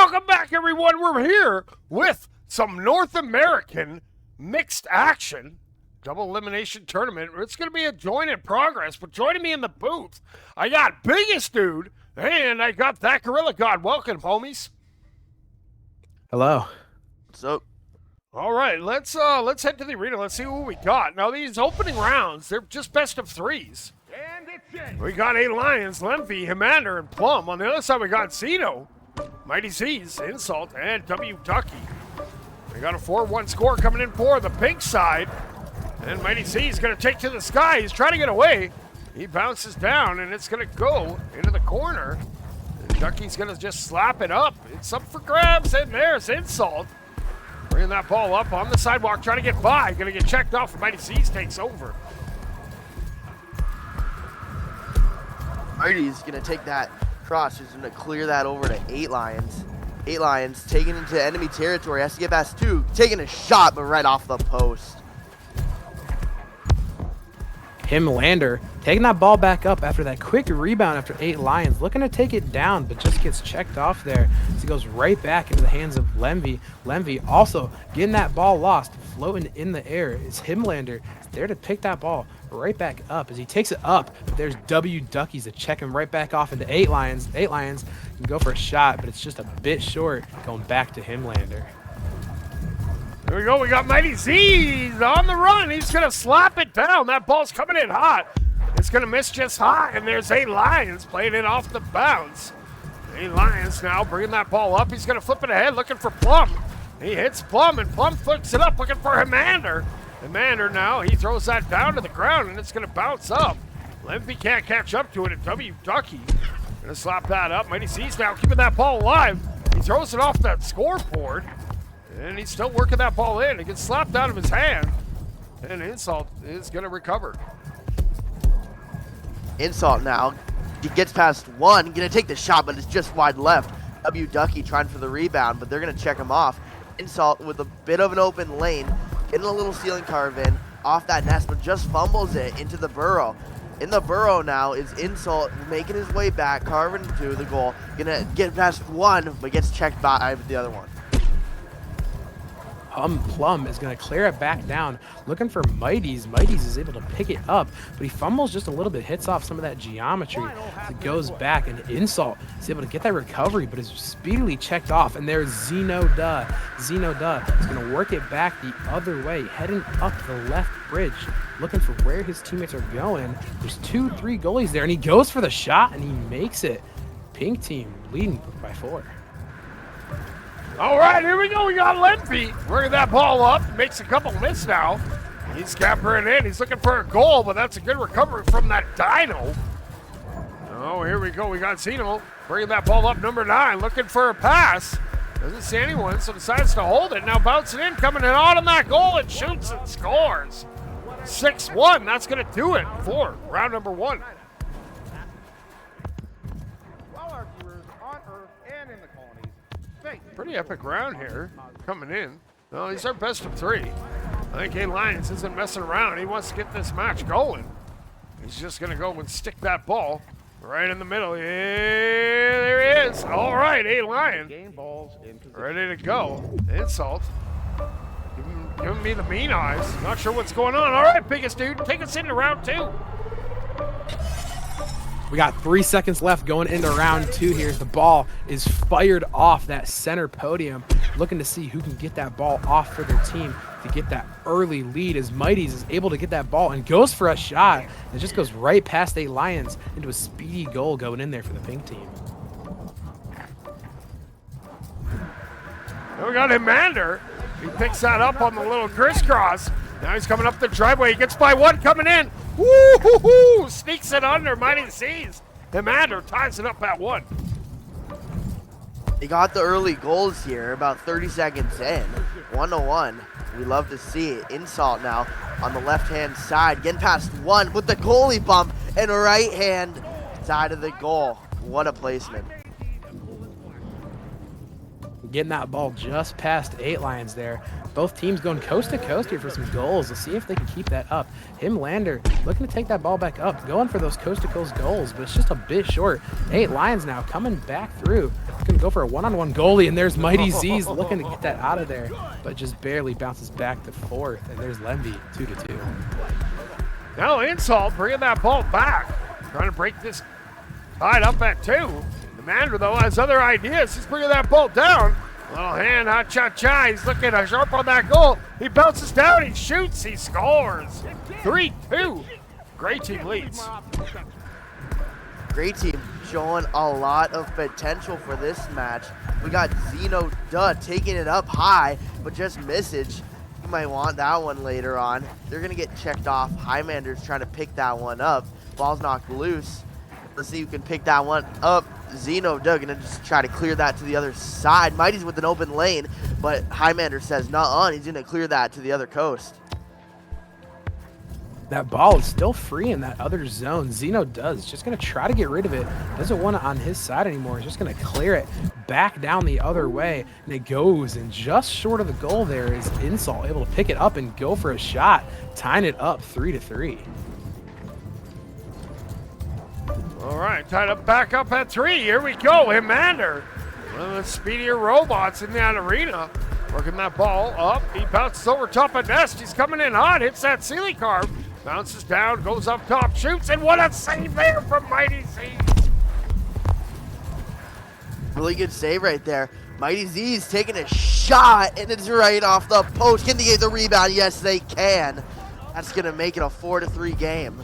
Welcome back, everyone. We're here with some North American mixed action double elimination tournament. It's going to be a joint in progress, but joining me in the booth, I got Biggest Dude and I got that Gorilla God. Welcome, homies. Hello. What's up? All right, let's head to the arena. Let's see what we got. Now, these opening rounds, they're just best of threes. We got 8 Lions, Lemvy, Himander, and Plum. On the other side, we got Zeno, Mighty Z's, Insult, and W Ducky. We got a 4-1 score coming in for the pink side. And Mighty Z's going to take to the sky. He's trying to get away. He bounces down, and it's going to go into the corner. And Ducky's going to just slap it up. It's up for grabs, and there's Insult. Bringing that ball up on the sidewalk, trying to get by. Going to get checked off, and Mighty Z's takes over. Mighty's going to take that cross. He's going to clear that over to 8 Lions. 8 Lions taken into enemy territory. Has to get past 2. Taking a shot, but right off the post. Himander taking that ball back up after that quick rebound after 8 Lions. Looking to take it down, but just gets checked off there. So he goes right back into the hands of Lemvy. Lemvy also getting that ball lost, floating in the air. It's Himander. He's there to pick that ball right back up. As he takes it up, but there's W Duckies to check him right back off into 8 Lions. 8 Lions can go for a shot, but it's just a bit short, going back to Himander. There we go. We got Mighty Z's on the run. He's going to slap it down. That ball's coming in hot. It's going to miss just hot, and there's 8 Lions playing it off the bounce. 8 Lions now bringing that ball up. He's going to flip it ahead, looking for Plum. He hits Plum, and Plum flips it up, looking for Himander. Himander now, he throws that down to the ground, and it's going to bounce up. Lemvy can't catch up to it, and W Ducky going to slap that up. Mighty Z's now keeping that ball alive. He throws it off that scoreboard. And he's still working that ball in. It gets slapped out of his hand. And Insult is going to recover. Insult now. He gets past 1. Going to take the shot, but it's just wide left. W Ducky trying for the rebound, but they're going to check him off. Insult with a bit of an open lane. Getting a little ceiling carve in off that nest, but just fumbles it into the burrow. In the burrow now is Insult making his way back, carving to the goal. Going to get past 1, but gets checked by the other one. Plum is going to clear it back down, looking for Mighty's. Mighty's is able to pick it up, but he fumbles just a little bit, hits off some of that geometry. As it goes back, and Insult is able to get that recovery, but is speedily checked off. And there's Zeno Duh. Zeno Duh is going to work it back the other way, heading up the left bridge, looking for where his teammates are going. There's 2-3 goalies there, and he goes for the shot, and he makes it. Pink team leading by 4. All right, here we go. We got Lemvy bringing that ball up. Makes a couple miss now. He's scampering in. He's looking for a goal, but that's a good recovery from that Dino. Oh, here we go. We got Zeno bringing that ball up, number 9, looking for a pass. Doesn't see anyone, so decides to hold it. Now bouncing in, coming in on that goal, and shoots and scores. 6-1. That's going to do it for round number 1. Pretty epic round here coming in. Well, these are best of 3. I think 8 Lions isn't messing around. He wants to get this match going. He's just going to go and stick that ball right in the middle. Yeah, there he is. All right, 8 Lion. Ready to go. Insult. Giving me the mean eyes. Not sure what's going on. All right, Biggest Dude, take us into round 2. We got 3 seconds left going into round 2 here. The ball is fired off that center podium. Looking to see who can get that ball off for their team to get that early lead, as Mighty's is able to get that ball and goes for a shot. It just goes right past 8 Lions into a speedy goal going in there for the pink team. Now we got Himander. He picks that up on the little crisscross. Now he's coming up the driveway. He gets by 1 coming in. Woo-hoo-hoo! Sneaks it under. Mighty Z's. Himander ties it up at 1. They got the early goals here, about 30 seconds in. 1-1. We love to see it. Insult now on the left-hand side. Getting past 1 with the goalie bump and right hand side of the goal. What a placement. Getting that ball just past 8 Lions there. Both teams going coast to coast here for some goals. Let's see if they can keep that up. Himander looking to take that ball back up, going for those coast to coast goals, but it's just a bit short. 8 Lions now coming back through, looking go for a one-on-one goalie, and there's Mighty Z's looking to get that out of there, but just barely bounces back to fourth, and there's Lemby 2-2. Now Insult bringing that ball back, trying to break this tied up at 2. Commander, though, has other ideas. He's bringing that ball down. Little hand, hot cha-cha. He's looking sharp on that goal. He bounces down, he shoots, he scores. 3-2. Great team leads. Great team showing a lot of potential for this match. We got Zeno Duh taking it up high, but just misses. You might want that one later on. They're going to get checked off. Highmander's trying to pick that one up. Ball's knocked loose. Let's see who can pick that one up. Zeno Duh going to just try to clear that to the other side. Mighty's with an open lane, but Highmander says nuh-uh. He's going to clear that to the other coast. That ball is still free in that other zone. Zeno does. Just going to try to get rid of it. Doesn't want it on his side anymore. He's just going to clear it back down the other way. And it goes. And just short of the goal there is Insult able to pick it up and go for a shot. Tying it up 3-3. All right, tied up back up at 3. Here we go. Himander, one of the speedier robots in that arena. Working that ball up. He bounces over top of Nest. He's coming in hot. Hits that ceiling carve. Bounces down, goes up top, shoots, and what a save there from Mighty Z. Really good save right there. Mighty Z's taking a shot, and it's right off the post. Can they get the rebound? Yes, they can. That's going to make it a 4-3 game.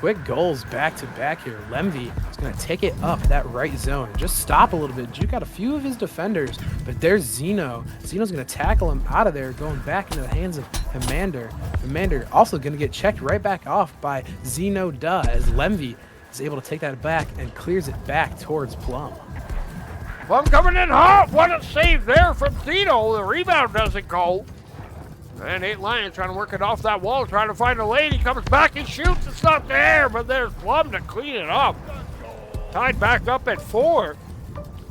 Quick goals back to back here. Lemvy is going to take it up that right zone. Just stop a little bit. Juke got a few of his defenders, but there's Zeno. Zeno's going to tackle him out of there, going back into the hands of Himander. Himander also going to get checked right back off by Zeno Duh as Lemvy is able to take that back and clears it back towards Plum. Plum coming in hot. What a save there from Zeno. The rebound doesn't go. And 8 Lions trying to work it off that wall, trying to find a lane. He comes back, he shoots, it's not there, but there's Plum to clean it up. Tied back up at 4.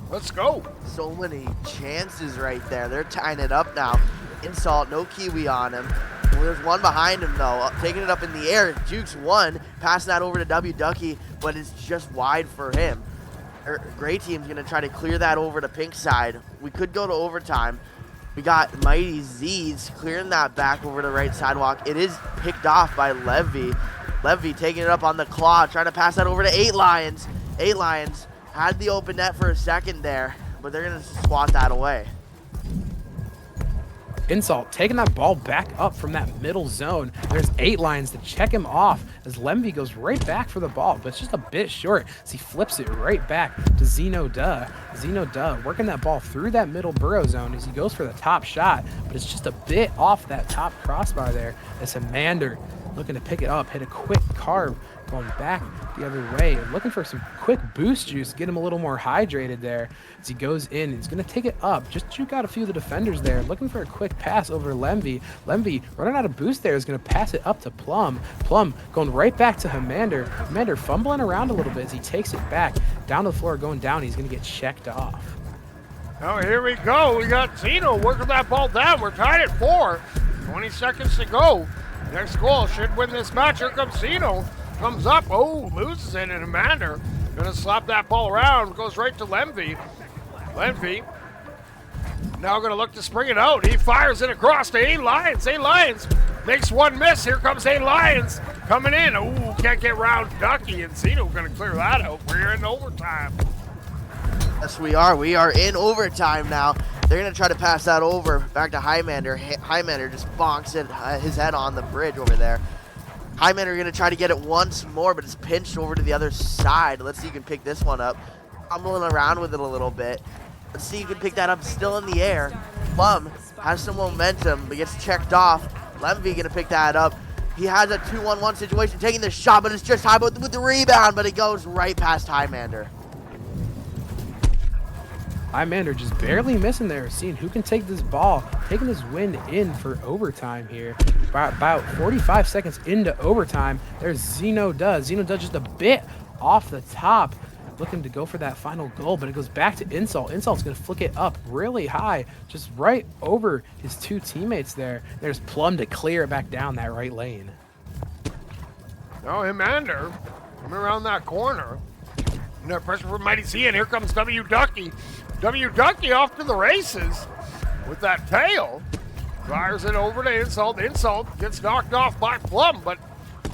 Let's go. So many chances right there. They're tying it up now. Insult, no Kiwi on him. Well, there's one behind him, though, taking it up in the air. Juke's one, passing that over to W Ducky, but it's just wide for him. Gray team's going to try to clear that over to pink side. We could go to overtime. We got Mighty Z's clearing that back over the right sidewalk. It is picked off by Levy. Levy taking it up on the claw, trying to pass that over to 8 Lions. 8 Lions had the open net for a second there, but they're going to swat that away. Insult taking that ball back up from that middle zone. There's 8 Lions to check him off as Lemvy goes right back for the ball, but it's just a bit short as he flips it right back to Zeno Duh. Zeno Duh working that ball through that middle burrow zone as he goes for the top shot, but it's just a bit off that top crossbar there as Himander looking to pick it up, hit a quick carve going back the other way, looking for some quick boost juice, get him a little more hydrated there as he goes in. He's going to take it up, just juke out a few of the defenders there, looking for a quick pass over Lemvy. Lemvy running out of boost there is going to pass it up to Plum. Plum going right back to Himander. Himander fumbling around a little bit as he takes it back down to the floor, going down. He's going to get checked off. Oh, here we go. We got Zeno working that ball down. We're tied at 4. 20 seconds to go. Next goal should win this match. Here comes Zeno. Comes up, oh, loses it, and Himander gonna slap that ball around, goes right to Lemvy. Lemvy now gonna look to spring it out. He fires it across to 8 Lions. 8 Lions makes one miss. Here comes 8 Lions coming in. Oh, can't get round Ducky, and Zeno gonna clear that out. We're in overtime. Yes, we are. We are in overtime now. They're going to try to pass that over back to Highmander. Highmander just bonks it, his head on the bridge over there. Highmander going to try to get it once more, but it's pinched over to the other side. Let's see if you can pick this one up. Fumbling around with it a little bit. Let's see if you can pick that up still in the air. Plum has some momentum, but gets checked off. Lemvy going to pick that up. He has a 2-on-1 situation, taking the shot, but it's just high with the rebound, but it goes right past Highmander. Highmander just barely missing there, seeing who can take this ball, taking this win in for overtime here. About 45 seconds into overtime, there's Zeno Duh. Zeno Duh just a bit off the top, looking to go for that final goal, but it goes back to Insult. Insult's going to flick it up really high, just right over his 2 teammates there. There's Plum to clear it back down that right lane. Oh, Himander Coming around that corner. No pressure from Mighty Z, and here comes W Ducky. W Ducky off to the races with that tail. Fires it over to Insult. Insult gets knocked off by Plum, but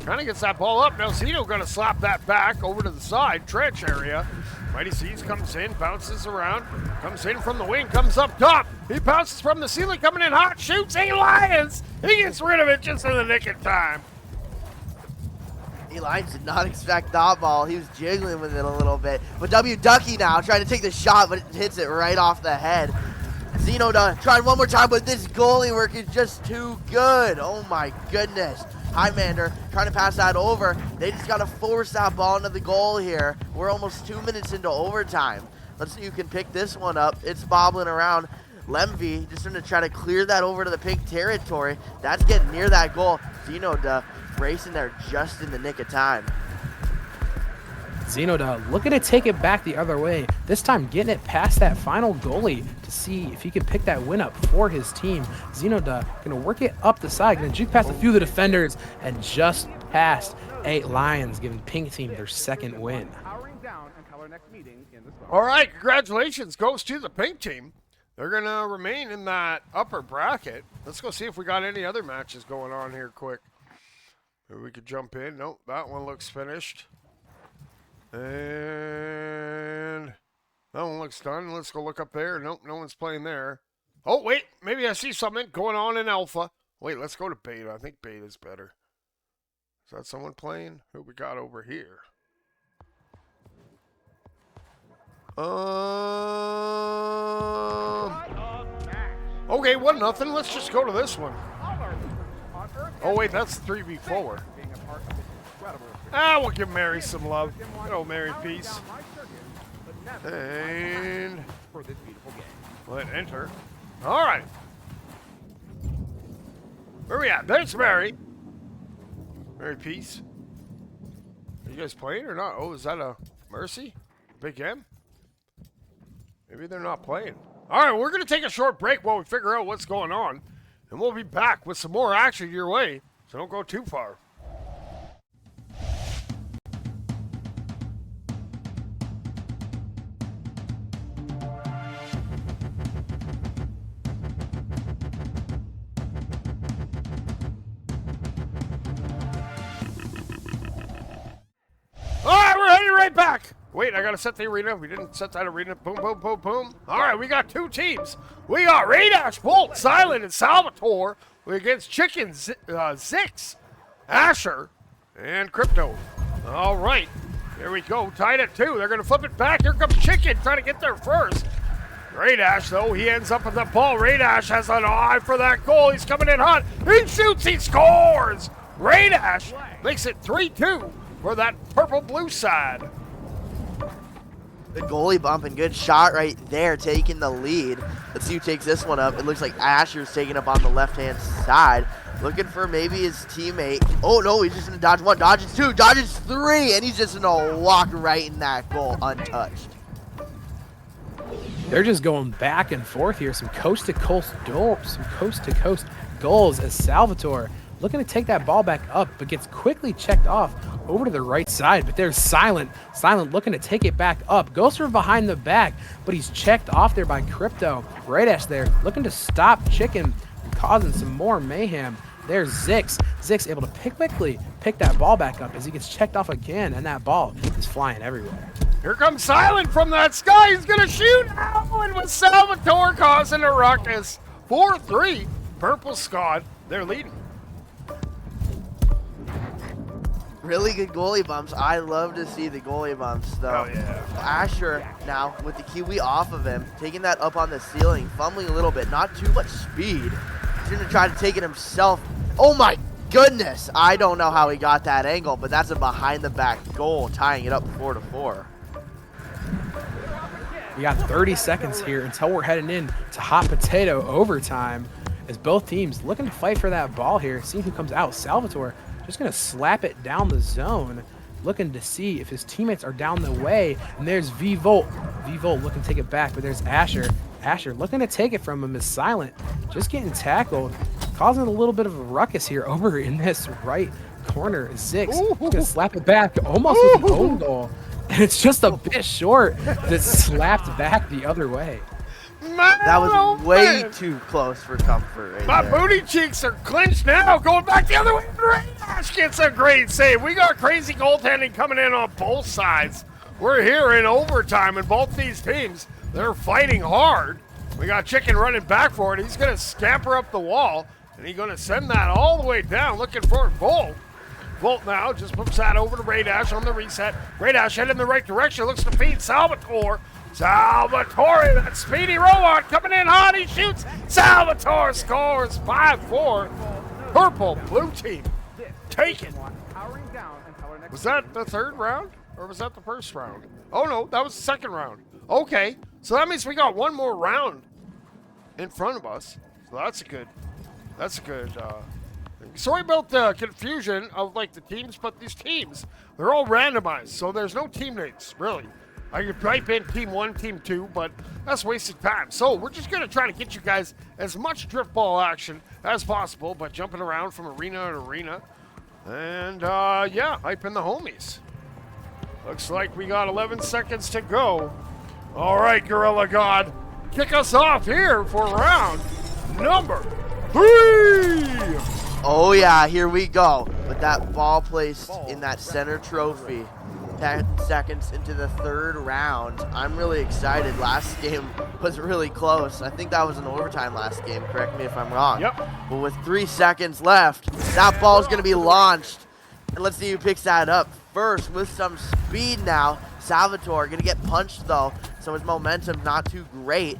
kind of gets that ball up. Now Zeno going to slap that back over to the side, trench area. Mighty C's comes in, bounces around, comes in from the wing, comes up top. He bounces from the ceiling, coming in hot, shoots Lions. He gets rid of it just in the nick of time. Lions did not expect that ball. He was jiggling with it a little bit. But W Ducky now trying to take the shot, but it hits it right off the head. Zeno trying one more time, but this goalie work is just too good. Oh my goodness. Highlander trying to pass that over. They just got to force that ball into the goal here. We're almost 2 minutes into overtime. Let's see who can pick this one up. It's bobbling around. Lemvy just going to try to clear that over to the pink territory. That's getting near that goal. Zeno racing there just in the nick of time. Zenoda looking to take it back the other way, this time getting it past that final goalie to see if he can pick that win up for his team. Zenoda going to work it up the side, going to juke past a few of the defenders and just past 8 Lions, giving Pink Team their second win. All right, congratulations goes to the Pink Team. They're going to remain in that upper bracket. Let's go see if we got any other matches going on here quick. Maybe we could jump in. Nope, that one looks finished. And that one looks done. Let's go look up there. Nope, no one's playing there. Oh, wait, maybe I see something going on in Alpha. Wait, let's go to Beta. I think Beta's better. Is that someone playing? Who we got over here? Okay, 1-0. Let's just go to this one. Oh, wait, that's 3v4. We'll give Mary some love. Good old Mary Peace. And let enter. All right. Where we at? There's Mary. Mary Peace. Are you guys playing or not? Oh, is that a Mercy? Big M? Maybe they're not playing. All right, we're going to take a short break while we figure out what's going on. And we'll be back with some more action your way. So don't go too far. Back. Wait, I gotta set the arena. We didn't set that arena. Boom, boom, boom, boom. All right, we got 2 teams. We got Radash, Bolt, Silent, and Salvatore. We're against Chicken, Zix, Asher, and Crypto. All right, here we go. Tied at 2. They're gonna flip it back. Here comes Chicken trying to get there first. Radash, though, he ends up with the ball. Radash has an eye for that goal. He's coming in hot. He shoots. He scores. Radash makes it 3-2 for that purple-blue side. Good goalie bump and good shot right there, taking the lead. Let's see who takes this one up. It looks like Asher's taking up on the left-hand side. Looking for maybe his teammate. Oh, no, he's just going to dodge 1, dodges 2, dodges 3, and he's just going to walk right in that goal untouched. They're just going back and forth here. Some coast-to-coast goals as Salvatore looking to take that ball back up, but gets quickly checked off over to the right side. But there's Silent. Silent looking to take it back up. Goes from behind the back, but he's checked off there by Crypto. Radash there looking to stop Chicken and causing some more mayhem. There's Zix. Zix able to quickly pick that ball back up as he gets checked off again, and that ball is flying everywhere. Here comes Silent from that sky. He's going to shoot. And with Salvatore causing a ruckus. 4-3. Purple Scott, they're leading. Really good goalie bumps. I love to see the goalie bumps, though. Oh, yeah. Asher now with the Kiwi off of him, taking that up on the ceiling, fumbling a little bit, not too much speed. He's going to try to take it himself. Oh, my goodness. I don't know how he got that angle, but that's a behind-the-back goal, tying it up 4-4. We got 30 seconds here until we're heading in to hot potato overtime as both teams looking to fight for that ball here. Seeing who comes out. Salvatore just going to slap it down the zone, looking to see if his teammates are down the way. And there's V-Volt. V-Volt looking to take it back, but there's Asher. Asher looking to take it from him is Silent, just getting tackled, causing a little bit of a ruckus here over in this right corner. Zix Ooh. is gonna slap it back almost with the own goal. And it's just a bit short that slapped back the other way. That was way too close for comfort right My there. booty cheeks are clenched now, going back the other way. Rash gets a great save. We got crazy goaltending coming in on both sides. We're here in overtime, and both these teams, they're fighting hard. We got Chicken running back for it. He's going to scamper up the wall, and he's going to send that all the way down, looking for Volt. Volt now just moves that over to Radash on the reset. Radash heading in the right direction, looks to feed Salvatore. Salvatore, that speedy robot coming in hot, he shoots. Salvatore scores 5-4. Purple, blue team, take it. Was that the third round, or was that the first round? Oh no, that was the second round. Okay, so that means we got one more round in front of us. So that's a good thing. Sorry about the confusion of like the teams, but these teams, they're all randomized, so there's no teammates, really. I could type in team 1, team 2, but that's wasted time. So we're just going to try to get you guys as much drift ball action as possible by jumping around from arena to arena. And yeah, hype in the homies. Looks like we got 11 seconds to go. All right, Gorilla God, kick us off here for round number 3. Oh yeah, here we go. With that ball placed in that center trophy. 10 seconds into the third round. I'm really excited. Last game was really close. I think that was an overtime last game. Correct me if I'm wrong. Yep. But with 3 seconds left, that ball's going to be launched. And let's see who picks that up first with some speed now. Salvatore going to get punched though, so his momentum not too great.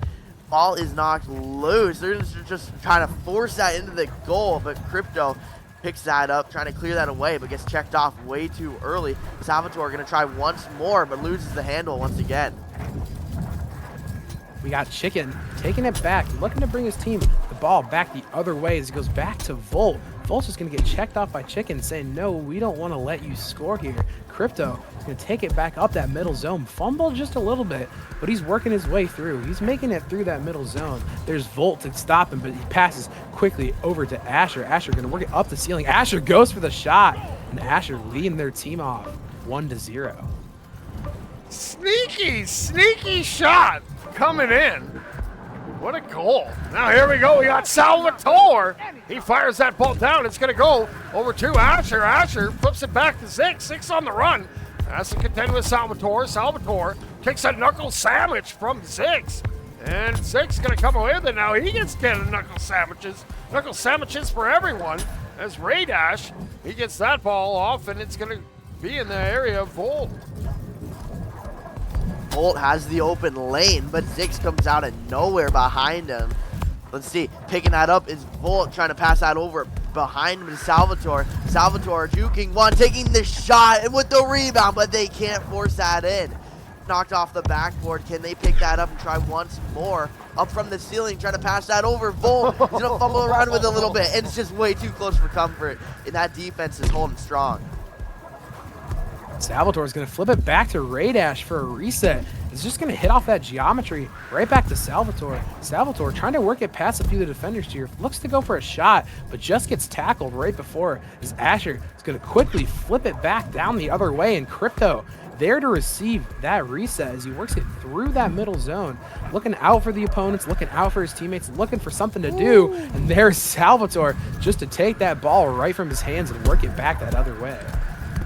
Ball is knocked loose. They're just trying to force that into the goal, but Crypto picks that up, trying to clear that away, but gets checked off way too early. Salvatore going to try once more, but loses the handle once again. We got Chicken taking it back, looking to bring his team the ball back the other way as he goes back to Volt. Volt's just going to get checked off by Chicken, saying, no, we don't want to let you score here. Crypto is going to take it back up that middle zone. Fumbled just a little bit, but he's working his way through. He's making it through that middle zone. There's Volt to stop him, but he passes quickly over to Asher. Asher going to work it up the ceiling. Asher goes for the shot, and Asher leading their team off 1-0. Sneaky shot coming in. What a goal. Now here we go. We got Salvatore. He fires that ball down. It's going to go over to Asher. Asher flips it back to Zix. Zix on the run. Has to contend with Salvatore. Salvatore takes a knuckle sandwich from Zix. And Zix going to come away with it now. He gets 10 knuckle sandwiches. Knuckle sandwiches for everyone. As Radash, he gets that ball off, and it's going to be in the area of Volt. Volt has the open lane, but Zix comes out of nowhere behind him. Let's see, picking that up is Volt, trying to pass that over behind him to Salvatore. Salvatore juking one, taking the shot, and with the rebound, but they can't force that in. Knocked off the backboard. Can they pick that up and try once more? Up from the ceiling, trying to pass that over. Volt is gonna fumble around with it a little bit, and it's just way too close for comfort, and that defense is holding strong. Salvatore is going to flip it back to Radash for a reset. It's just going to hit off that geometry right back to Salvatore. Salvatore trying to work it past a few of the defenders here. Looks to go for a shot, but just gets tackled right before as Asher is going to quickly flip it back down the other way. And Crypto there to receive that reset as he works it through that middle zone. Looking out for the opponents, looking out for his teammates, looking for something to do. And there's Salvatore just to take that ball right from his hands and work it back that other way.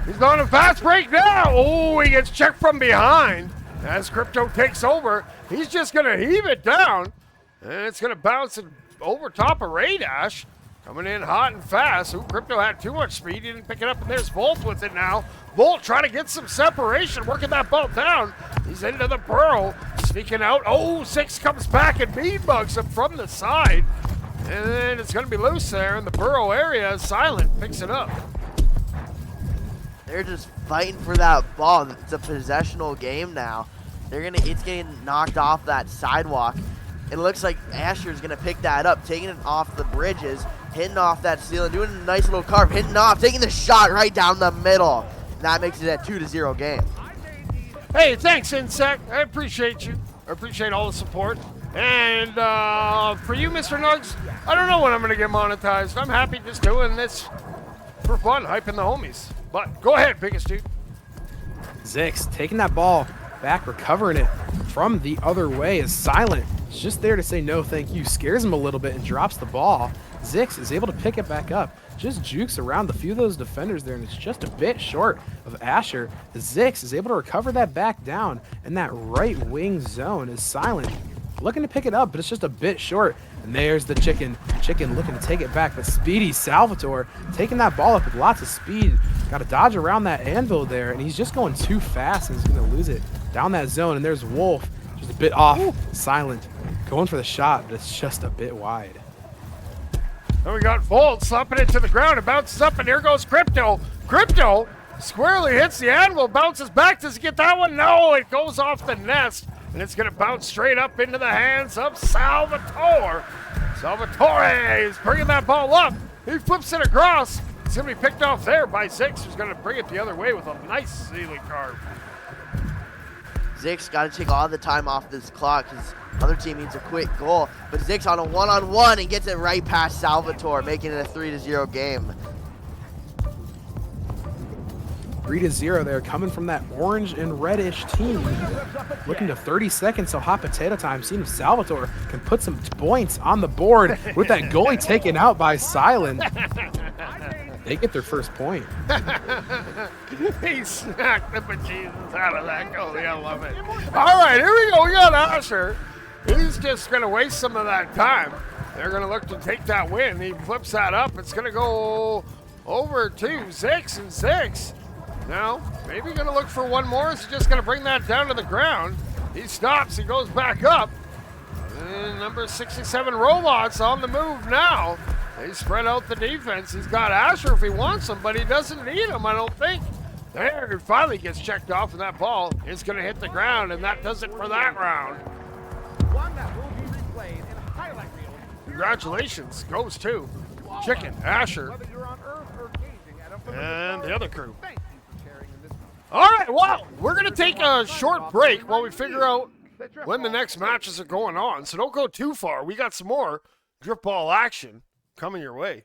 He's on a fast break now. Oh, he gets checked from behind. As Crypto takes over, he's just going to heave it down. And it's going to bounce it over top of Radash. Coming in hot and fast. Ooh, Crypto had too much speed. He didn't pick it up, and there's Volt with it now. Volt trying to get some separation, working that ball down. He's into the burrow, sneaking out. Oh, Six comes back and bead bugs him from the side. And then it's going to be loose there in the burrow area. Silent picks it up. They're just fighting for that ball. It's a possessional game now. It's getting knocked off that sidewalk. It looks like Asher's gonna pick that up, taking it off the bridges, hitting off that ceiling, doing a nice little carve, hitting off, taking the shot right down the middle. And that makes it a 2-0 game. Hey, thanks, Insect. I appreciate you. I appreciate all the support. And for you, Mr. Nugs, I don't know when I'm gonna get monetized. I'm happy just doing this for fun, hyping the homies. But go ahead, biggest dude. Zix taking that ball back, recovering it from the other way is Silent. He's just there to say no thank you, scares him a little bit and drops the ball. Zix is able to pick it back up, just jukes around a few of those defenders there, and it's just a bit short of Asher. Zix is able to recover that back down, and that right wing zone is Silent looking to pick it up, but it's just a bit short. And there's the Chicken. Chicken looking to take it back, but speedy Salvatore taking that ball up with lots of speed. Got to dodge around that anvil there, and he's just going too fast, and he's going to lose it down that zone. And there's Wolf, just a bit off. Silent going for the shot, but it's just a bit wide. Then we got Volt slapping it to the ground. It bounces up, and here goes Crypto. Crypto squarely hits the anvil, bounces back. Does he get that one? No, it goes off the nest, and it's going to bounce straight up into the hands of Salvatore. Salvatore is bringing that ball up. He flips it across. It's going to be picked off there by Zix, who's going to bring it the other way with a nice ceiling carve. Zix got to take all the time off this clock because other team needs a quick goal. But Zix on a one-on-one and gets it right past Salvatore, making it a 3-0 game. 3-0 there, coming from that orange and reddish team. Looking to 30 seconds, so hot potato time. Seeing if Salvatore can put some points on the board with that goalie taken out by Silent. They get their first point. He smacked the bejesus out of that goalie. I love it. All right, here we go. We got Asher. He's just going to waste some of that time. They're going to look to take that win. He flips that up. It's going to go over to Zix, and Zix now maybe going to look for one more. Is he just going to bring that down to the ground? He stops. He goes back up. And number 67 Robots on the move now. They spread out the defense. He's got Asher if he wants him, but he doesn't need him, I don't think. There, it finally gets checked off, and that ball is going to hit the ground, and that does it for that round. One that will be replayed in highlight reel. Congratulations goes to Chicken, Asher, Whether you're on Earth or gazing at a familiar and the other crew. Thank you for sharing in this. All right, well, we're going to take a short break while we figure out when the next matches are going on, so don't go too far. We got some more drip ball action coming your way.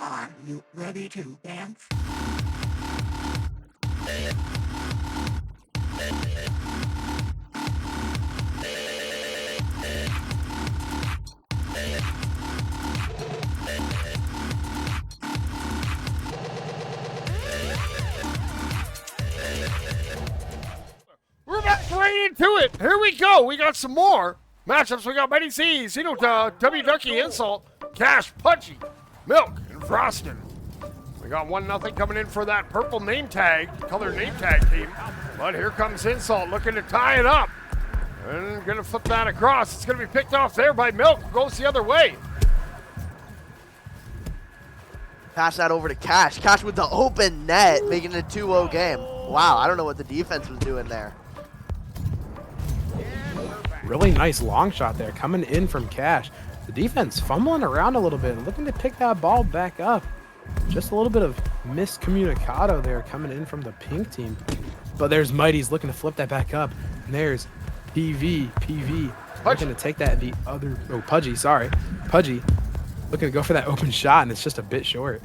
Are you ready to dance? into it. Here we go. We got some more matchups. We got Mighty Z's, W Ducky, Insult, Cash, Pudgy, Milk, and Frostin'. We got 1-0 coming in for that purple name tag, color name tag team. But here comes Insult looking to tie it up. And gonna flip that across. It's gonna be picked off there by Milk. Goes the other way. Pass that over to Cash. Cash with the open net, making it a 2-0 game. Wow, I don't know what the defense was doing there. Really nice long shot there coming in from Cash. The defense fumbling around a little bit, looking to pick that ball back up. Just a little bit of miscommunicado there coming in from the pink team. But there's Mighty's looking to flip that back up. And there's PV looking to take that the other, oh, Pudgy, sorry. Pudgy looking to go for that open shot, and it's just a bit short.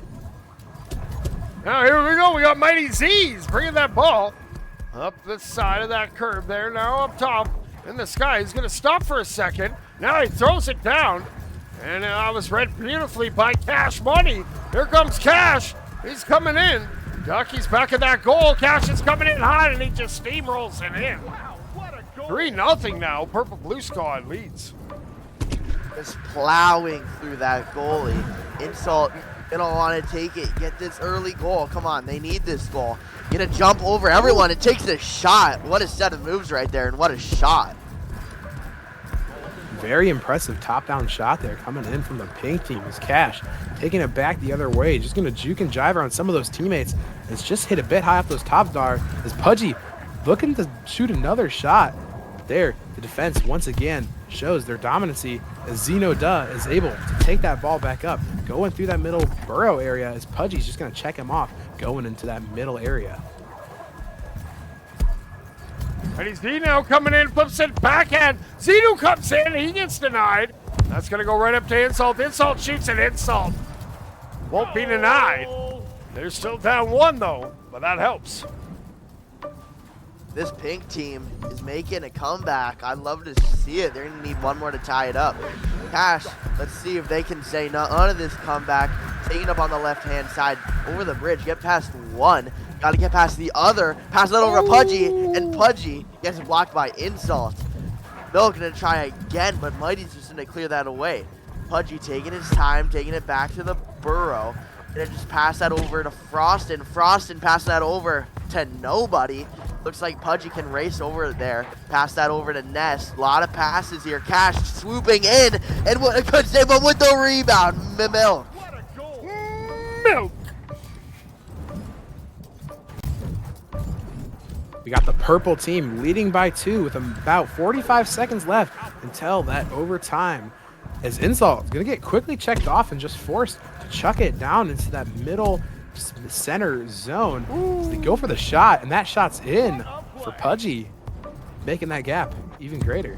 Now here we go. We got Mighty Z's bringing that ball up the side of that curve there. Now up top in the sky. He's going to stop for a second. Now he throws it down. And that was read beautifully by Cash Money. Here comes Cash. He's coming in. Ducky's back at that goal. Cash is coming in hot, and he just steamrolls it in. 3-0 now. Purple Blue Squad leads. Just plowing through that goalie. Insult, they don't want to take it. Get this early goal. Come on, they need this goal. Gonna jump over everyone. It takes a shot. What a set of moves right there, and what a shot. Very impressive top-down shot there coming in from the pink team. Is Cash taking it back the other way. Just going to juke and jive around some of those teammates. It's just hit a bit high off those top bar. As Pudgy looking to shoot another shot. There, the defense once again shows their dominancy as Zeno Duh is able to take that ball back up. Going through that middle burrow area as Pudgy's just going to check him off going into that middle area. And he's Zeno coming in, flips it backhand. Zeno comes in, he gets denied. That's going to go right up to Insult. Insult shoots at Insult. Won't be denied. They're still down 1 though, but that helps. This pink team is making a comeback. I'd love to see it. They're going to need one more to tie it up. Cash, let's see if they can say none of this comeback. Taking up on the left-hand side over the bridge. Get past one. Got to get past the other. Pass that over to Pudgy, and Pudgy gets blocked by Insult. Milk going to try again, but Mighty's just going to clear that away. Pudgy taking his time, taking it back to the burrow. Going to just pass that over to Frostin. Frostin passing that over to nobody. Looks like Pudgy can race over there. Pass that over to Ness. A lot of passes here. Cash swooping in, and what a good save, but with the rebound, Milk. Milk. We got the purple team leading by 2 with about 45 seconds left until that overtime. As Insult is going to get quickly checked off and just forced to chuck it down into that middle center zone. So they go for the shot, and that shot's in for Pudgy, making that gap even greater.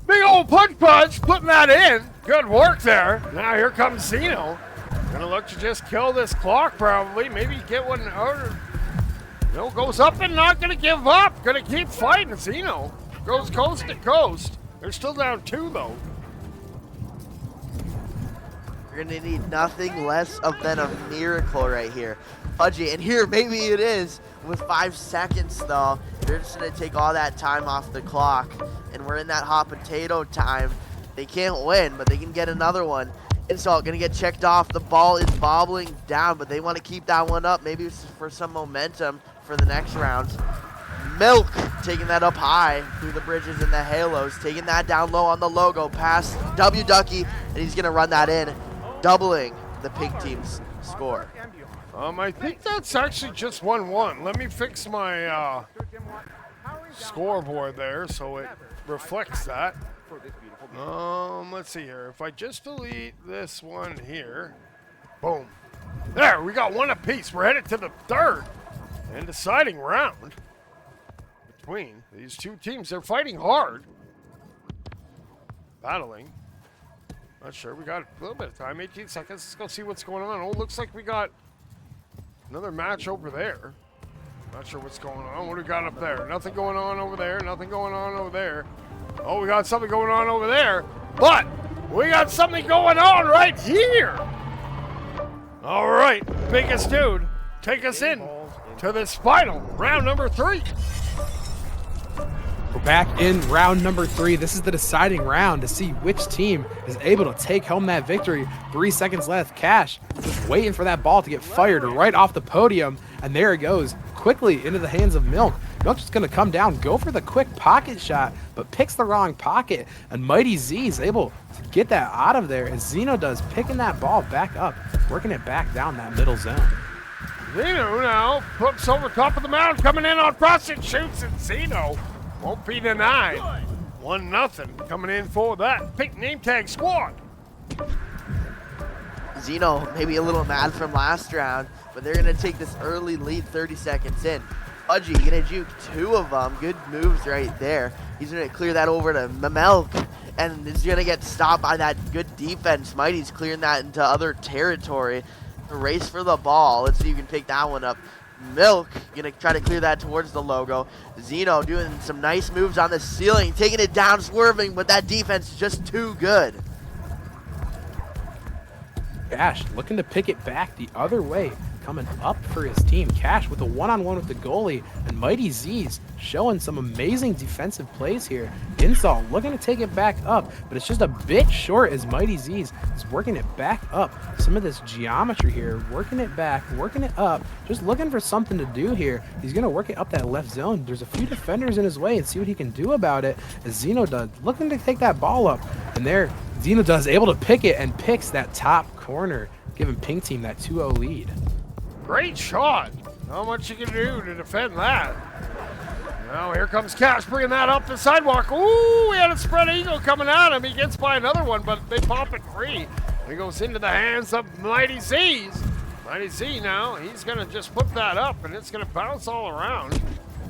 Big old punch, putting that in. Good work there. Now here comes Zeno. Gonna look to just kill this clock probably. Maybe get one or goes up and not gonna give up. Gonna keep fighting. Zeno goes coast to coast. They're still down 2 though. You're gonna need nothing less than a miracle right here. Pudgy, and here maybe it is with 5 seconds though. They're just gonna take all that time off the clock, and we're in that hot potato time. They can't win, but they can get another one. Insult gonna get checked off. The ball is bobbling down, but they want to keep that one up, maybe for some momentum for the next round. Milk taking that up high through the bridges and the halos, taking that down low on the logo, past W Ducky, and he's gonna run that in, doubling the pink team's score. I think that's actually just 1-1. Let me fix my scoreboard there so it reflects that. Let's see here. If I just delete this one here, boom. There, we got 1 apiece. We're headed to the 3rd and deciding round between these 2 teams. They're fighting hard, battling. Not sure. We got a little bit of time, 18 seconds. Let's go see what's going on. Oh, looks like we got another match over there. Not sure what's going on. What do we got up there? Nothing going on over there. Nothing going on over there. Oh, we got something going on over there. But we got something going on right here. All right, biggest dude, take us in to this final round number 3. We're back in round number 3. This is the deciding round to see which team is able to take home that victory. 3 seconds left. Cash just waiting for that ball to get fired right off the podium. And there it goes, quickly into the hands of Milk. Milk's just going to come down, go for the quick pocket shot, but picks the wrong pocket. And Mighty Z is able to get that out of there as Zeno does, picking that ball back up, working it back down that middle zone. Zeno now puts over top of the mound, coming in on Frosted, shoots, and Zeno won't be denied. 1-0 coming in for that pink name tag squad. Zeno maybe a little mad from last round, but they're going to take this early lead 30 seconds in. Pudgy going to juke 2 of them. Good moves right there. He's going to clear that over to Milk, and is going to get stopped by that good defense. Mighty's clearing that into other territory. The race for the ball. Let's see if you can pick that one up. Milk gonna try to clear that towards the logo. Zeno doing some nice moves on the ceiling, taking it down, swerving, but that defense is just too good. Cash looking to pick it back the other way, coming up for his team. Cash with a one-on-one with the goalie, and Mighty Z's showing some amazing defensive plays here. Insult looking to take it back up, but it's just a bit short as Mighty Z's is working it back up. Some of this geometry here, working it back, working it up, just looking for something to do here. He's going to work it up that left zone. There's a few defenders in his way and see what he can do about it as Zeno does, looking to take that ball up. And there, Zeno does able to pick it and picks that top corner, giving Pink Team that 2-0 lead. Great shot. Not much you can do to defend that. Now here comes Cash bringing that up the sidewalk. Ooh, he had a spread eagle coming at him. He gets by another one, but they pop it free. It goes into the hands of Mighty Z's. Mighty Z now, he's going to just put that up, and it's going to bounce all around.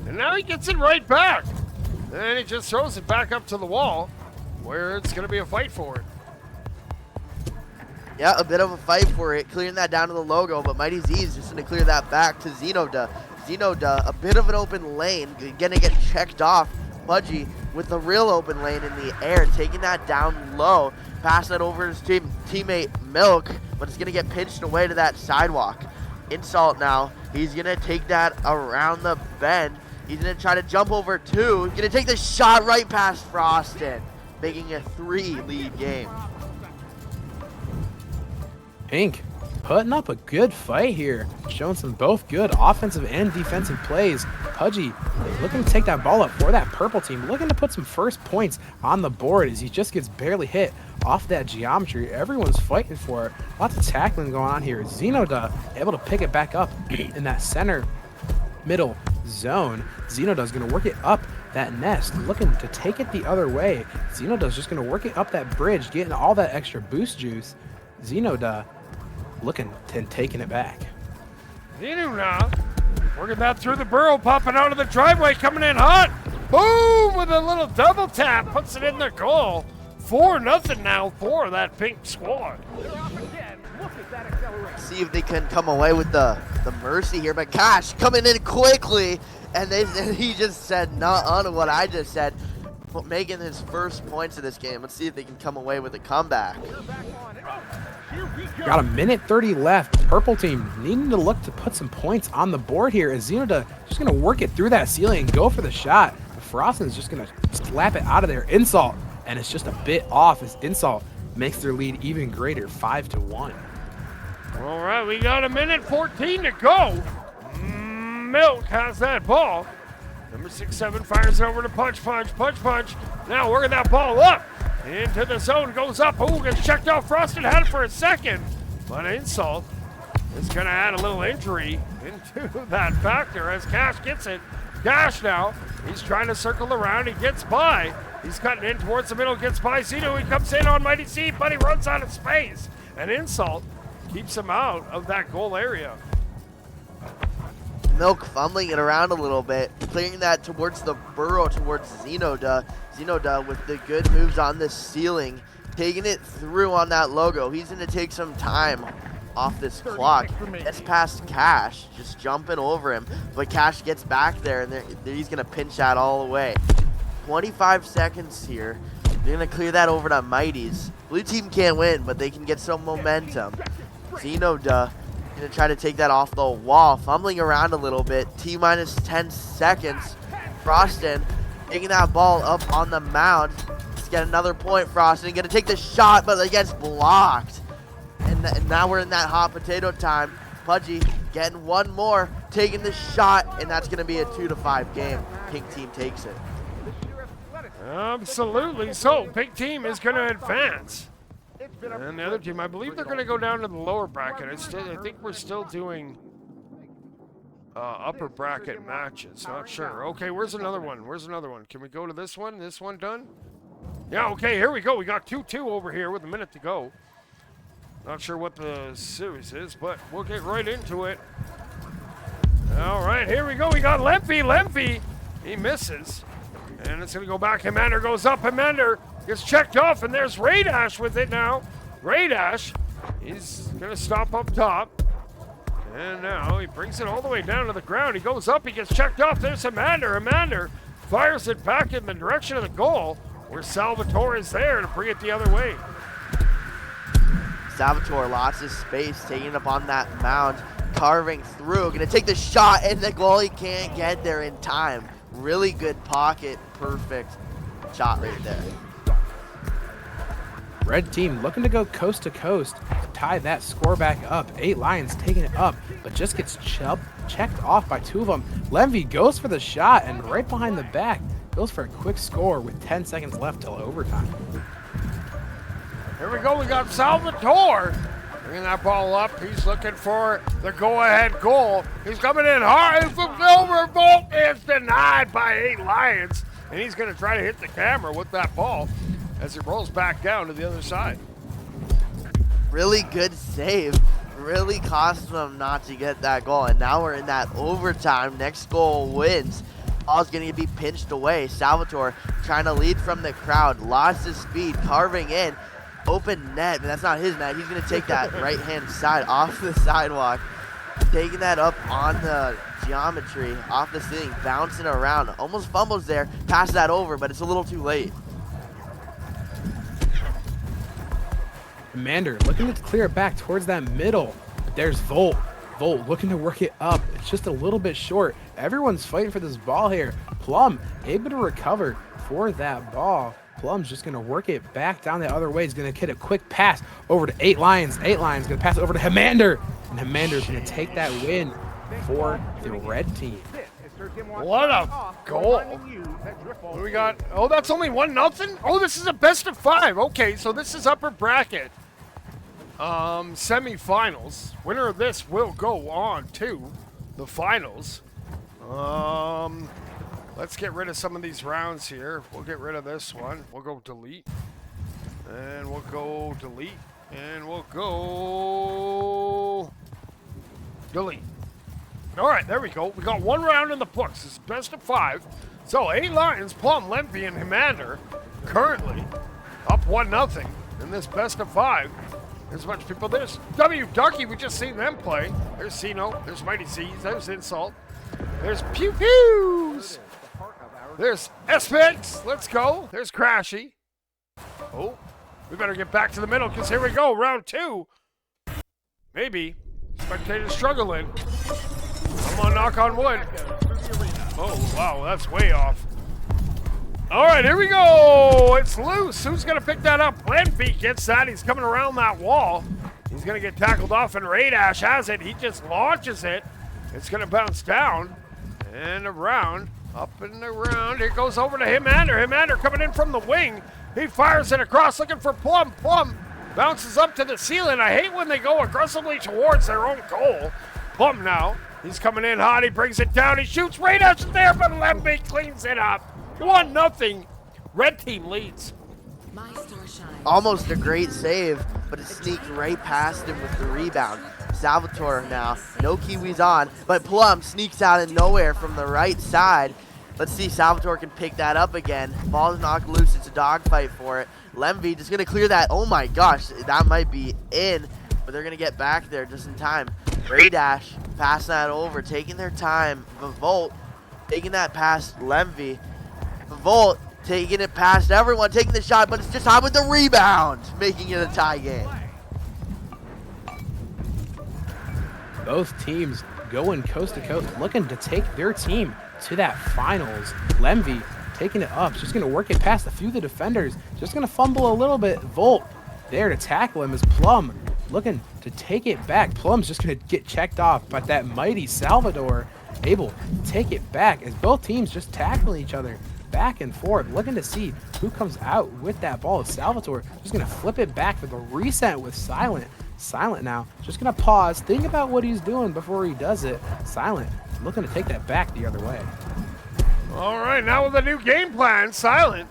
And now he gets it right back. Then he just throws it back up to the wall, where it's going to be a fight for it. Yeah, a bit of a fight for it, clearing that down to the logo, but Mighty Z is just going to clear that back to Zenoda. Zenoda, a bit of an open lane, going to get checked off. Pudgy with the real open lane in the air, taking that down low, pass that over his teammate Milk, but it's going to get pitched away to that sidewalk. Insult now, he's going to take that around the bend. He's going to try to jump over 2. He's going to take the shot right past Frosted, making a 3-lead game. Pink putting up a good fight here, showing some both good offensive and defensive plays. Pudgy looking to take that ball up for that purple team, looking to put some first points on the board as he just gets barely hit off that geometry. Everyone's fighting for it. Lots of tackling going on here. Zenoda able to pick it back up in that center middle zone. Zenoda's going to work it up that nest, looking to take it the other way. Zenoda's just going to work it up that bridge, getting all that extra boost juice. Zenoda looking and taking it back. Zeno now, working that through the burrow, popping out of the driveway, coming in hot. Boom, with a little double tap, puts it in the goal. 4-0 now for that Pink squad. See if they can come away with the mercy here, but Cash coming in quickly, and he just said not on what I just said, making his first points of this game. Let's see if they can come away with a comeback. Got a minute 30 left. Purple team needing to look to put some points on the board here as Zenoda just going to work it through that ceiling and go for the shot. Frostin's just going to slap it out of there. Insult, and it's just a bit off as Insult makes their lead even greater, 5-1. All right, we got a minute 14 to go. Milk has that ball. Number 6-7 fires it over to Punch. Now working that ball up into the zone, goes up. Ooh, gets checked off. Frosted had it for a second, but Insult is going to add a little injury into that factor as Cash gets it. Cash now, he's trying to circle around. He gets by. He's cutting in towards the middle, gets by Zeno. He comes in on Mighty Z, but he runs out of space. And Insult keeps him out of that goal area. Milk fumbling it around a little bit, clearing that towards the burrow, towards Zenoda. Zenoda with the good moves on the ceiling, taking it through on that logo. He's going to take some time off this clock. Gets past Cash, just jumping over him, but Cash gets back there, and he's going to pinch that all the way. 25 seconds here. They're going to clear that over to Mighty's. Blue team can't win, but they can get some momentum. Zenoda going to try to take that off the wall, fumbling around a little bit. T-minus 10 seconds. Frostin taking that ball up on the mound. Let's get another point, Frosting. Gonna take the shot, but it gets blocked. And now we're in that hot potato time. Pudgy getting one more, taking the shot, and that's gonna be a 2-5 game. Pink team takes it. Absolutely. So, pink team is going to advance. And the other team, I believe they're going to go down to the lower bracket. I think we're still doing upper bracket matches. Not sure. Okay, where's another one? Where's another one? Can we go to this one? This one done? Yeah, okay, here we go. We got 2-2 over here with a minute to go. Not sure what the series is, but we'll get right into it. All right, here we go. We got Lempi. Lempi, he misses. And it's going to go back. Hemander goes up. Hemander gets checked off, and there's Radash with it now. Radash, he's going to stop up top. And now he brings it all the way down to the ground. He goes up. He gets checked off. There's Hemander. Hemander fires it back in the direction of the goal, where Salvatore is there to bring it the other way. Salvatore, lots of space, taking it up on that mound, carving through. Going to take the shot, and the goalie can't get there in time. Really good pocket, perfect shot right there. Red team looking to go coast to coast to tie that score back up. 8 Lions taking it up, but just gets checked off by 2 of them. Lemvi goes for the shot, and right behind the back, goes for a quick score with 10 seconds left till overtime. Here we go. We got Salvatore bringing that ball up. He's looking for the go-ahead goal. He's coming in hard. It's a silver vault. It's denied by 8 Lions. And he's going to try to hit the camera with that ball as it rolls back down to the other side. Really good save. Really cost them not to get that goal. And now we're in that overtime. Next goal wins. Ball's going to be pinched away. Salvatore trying to lead from the crowd. Lost his speed, carving in. Open net, but that's not his net. He's going to take that right-hand side off the sidewalk, taking that up on the geometry, off the ceiling, bouncing around. Almost fumbles there, pass that over, but it's a little too late. Commander looking to clear it back towards that middle. But there's Volt. Volt looking to work it up. It's just a little bit short. Everyone's fighting for this ball here. Plum able to recover for that ball. Plum's just going to work it back down the other way. He's going to get a quick pass over to 8 Lions. 8 Lions going to pass it over to Hemander. And Hemander's going to take that win for the red team. What a goal. What do we got? Oh, that's only 1-0? Oh, this is a best of 5. Okay, so this is upper bracket. Semifinals. Winner of this will go on to the finals. Let's get rid of some of these rounds here. We'll get rid of this one. We'll go delete. And we'll go delete. And we'll go delete. All right, there we go. We got 1 round in the books. This is best of 5. So 8 Lions, Plum, Lempi, and Hemander currently up 1-0 in this best of 5. There's a bunch of people. There's W Ducky. We just seen them play. There's Sino. There's Mighty Z's. There's Insult. There's Pew Pews. There's S-Pix. Let's go. There's Crashy. Oh, we better get back to the middle because here we go. Round 2. Maybe. Spectators struggling. Come on, knock on wood. Oh, wow. That's way off. All right, here we go. It's loose. Who's going to pick that up? Lempi gets that. He's coming around that wall. He's going to get tackled off, and Radash has it. He just launches it. It's going to bounce down and around. Up and around. It goes over to Hemander. Hemander coming in from the wing. He fires it across looking for Plum. Plum bounces up to the ceiling. I hate when they go aggressively towards their own goal. Plum now. He's coming in hot. He brings it down. He shoots. Radash is there, but Lempi cleans it up. 1-0. Red team leads. Almost a great save, but it sneaked right past him with the rebound. Salvatore now. No Kiwis on, but Plum sneaks out of nowhere from the right side. Let's see, Salvatore can pick that up again. Ball's knocked loose. It's a dogfight for it. Lemvi just going to clear that. Oh my gosh, that might be in, but they're going to get back there just in time. Radash passing that over, taking their time. Volt taking that past Lemvi. Volt taking it past everyone, taking the shot, but it's just hot with the rebound, making it a tie game. Both teams going coast to coast, looking to take their team to that finals. Lemvi taking it up. Just going to work it past a few of the defenders. Just going to fumble a little bit. Volt there to tackle him is Plum looking to take it back. Plum's just going to get checked off, but that mighty Salvador able to take it back as both teams just tackling each other back and forth, looking to see who comes out with that ball. Salvatore just going to flip it back for the reset with Silent. Silent now, just going to pause, think about what he's doing before he does it. Silent looking to take that back the other way. All right, now with a new game plan, Silent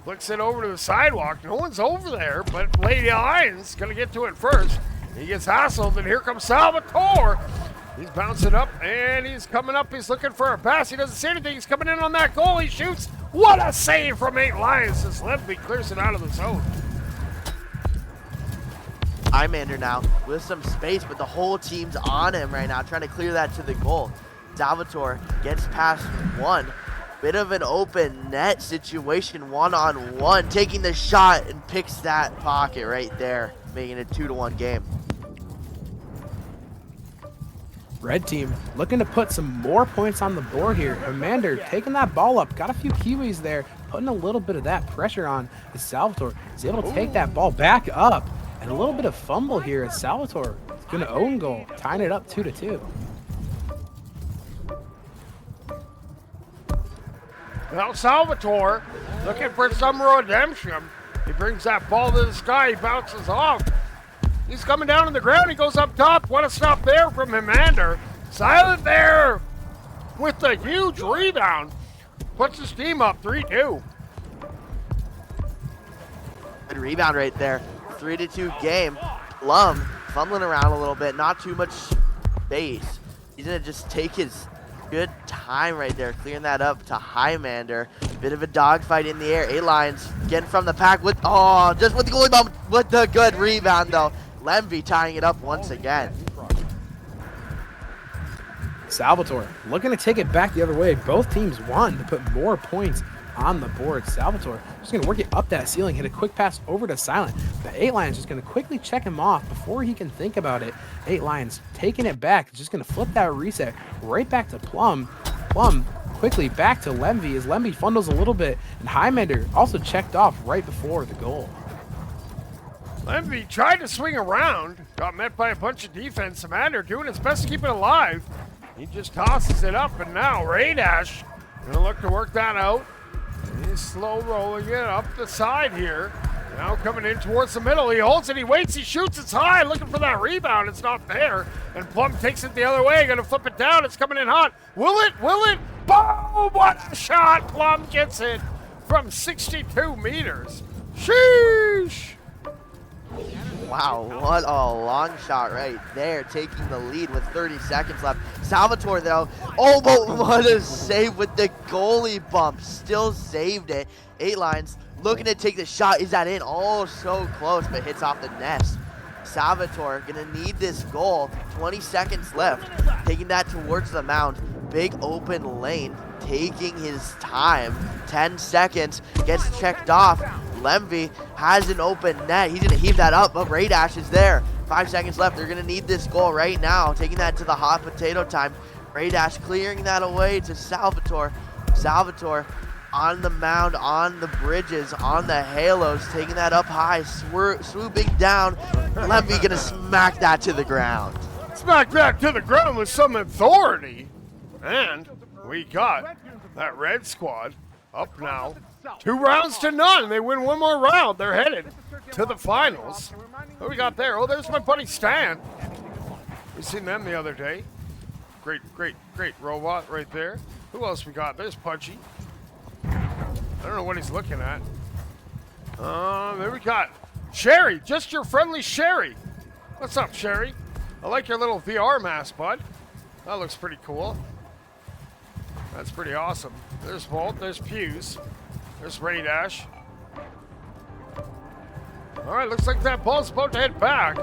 flicks it over to the sidewalk. No one's over there, but Lady Lion's going to get to it first. He gets hassled, and here comes Salvatore. He's bouncing up, and he's coming up. He's looking for a pass. He doesn't see anything. He's coming in on that goal. He shoots. What a save from 8 Lions as Levy clears it out of the zone. Imander now with some space, but the whole team's on him right now, trying to clear that to the goal. Salvatore gets past one. Bit of an open net situation, one-on-one, taking the shot and picks that pocket right there, making it 2-1 game. Red team looking to put some more points on the board here. Commander taking that ball up, got a few Kiwis there, putting a little bit of that pressure on as Salvatore is able to take that ball back up. And a little bit of fumble here as Salvatore is going to own goal, tying it up 2-2. Now Salvatore looking for some redemption. He brings that ball to the sky. He bounces off. He's coming down on the ground. He goes up top. What a stop there from Hemander. Silent there with the huge rebound. Puts his team up 3-2. Good rebound right there. 3-2 game. Plum fumbling around a little bit. Not too much space. He's going to just take his good time right there, clearing that up to Highlander. Bit of a dogfight in the air. 8 Lions getting from the pack with, just with the goalie bump with the good rebound though. Lemby tying it up once again. Salvatore looking to take it back the other way. Both teams want to put more points on the board. Salvatore just going to work it up that ceiling, hit a quick pass over to Silent. The 8 Lions just going to quickly check him off before he can think about it. 8 Lions taking it back, just going to flip that reset right back to Plum. Plum quickly back to Lemby as Lemby fumbles a little bit, and Highlander also checked off right before the goal. Lemby tried to swing around, got met by a bunch of defense. Hemander doing his best to keep it alive. He just tosses it up, and now Radash gonna look to work that out. He's slow rolling it up the side here. Now coming in towards the middle. He holds it, he waits, he shoots, it's high, looking for that rebound. It's not there. And Plum takes it the other way, gonna flip it down. It's coming in hot. Will it? Will it? Boom! What a shot! Plum gets it from 62 meters. Sheesh! Wow, what a long shot right there, taking the lead with 30 seconds left. Salvatore though, but what a save with the goalie bump, still saved it. 8 Lions looking to take the shot. Is that in? Oh, so close, but hits off the nest. Salvatore gonna need this goal. 20 seconds left, taking that towards the mound. Big open lane, taking his time. 10 seconds, gets checked off. Lemby has an open net. He's gonna heave that up, but Radash is there. 5 seconds left. They're gonna need this goal right now, taking that to the hot potato time. Radash clearing that away to Salvatore. Salvatore on the mound, on the bridges, on the halos, taking that up high, swooping down. Lemby gonna smack that to the ground. Smack that to the ground with some authority. And we got that red squad up now. 2 rounds to none. They win 1 more round. They're headed to the finals. Who we got there? Oh, there's my buddy Stan. We seen them the other day. Great robot right there. Who else we got? There's Pudgy. I don't know what he's looking at. There we got Sherry. Just your friendly Sherry. What's up, Sherry? I like your little VR mask, bud. That looks pretty cool. That's pretty awesome. There's Volt. There's Pews. There's Radash. All right, looks like that ball's about to head back.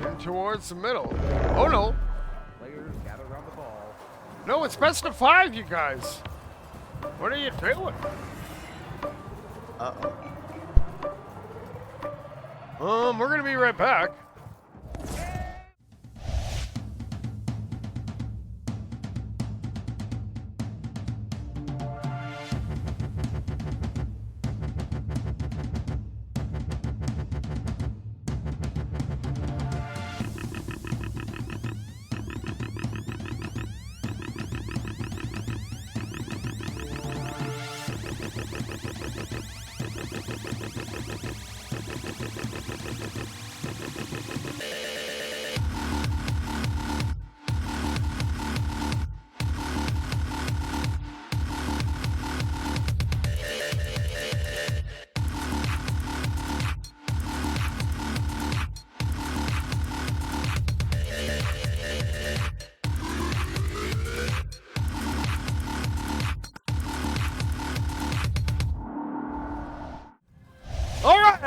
In towards the middle. Oh, no. Players gather around the ball. No, it's best of 5, you guys. What are you doing? We're going to be right back.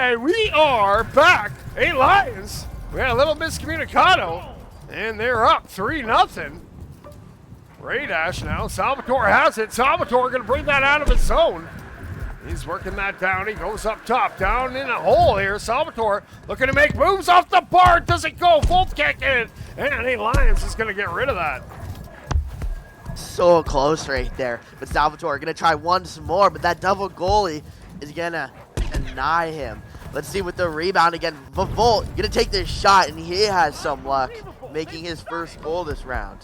And we are back. 8 Lions. We had a little miscommunicado, and they're up 3-0. Ray Dash now. Salvatore has it. Salvatore going to bring that out of his zone. He's working that down. He goes up top, down in a hole here. Salvatore looking to make moves off the bar. Doesn't go. Volt kick in. And 8 Lions is going to get rid of that. So close right there. But Salvatore going to try once more, but that double goalie is going to deny him. Let's see with the rebound again. Volt going to take this shot, and he has some luck making his first goal this round.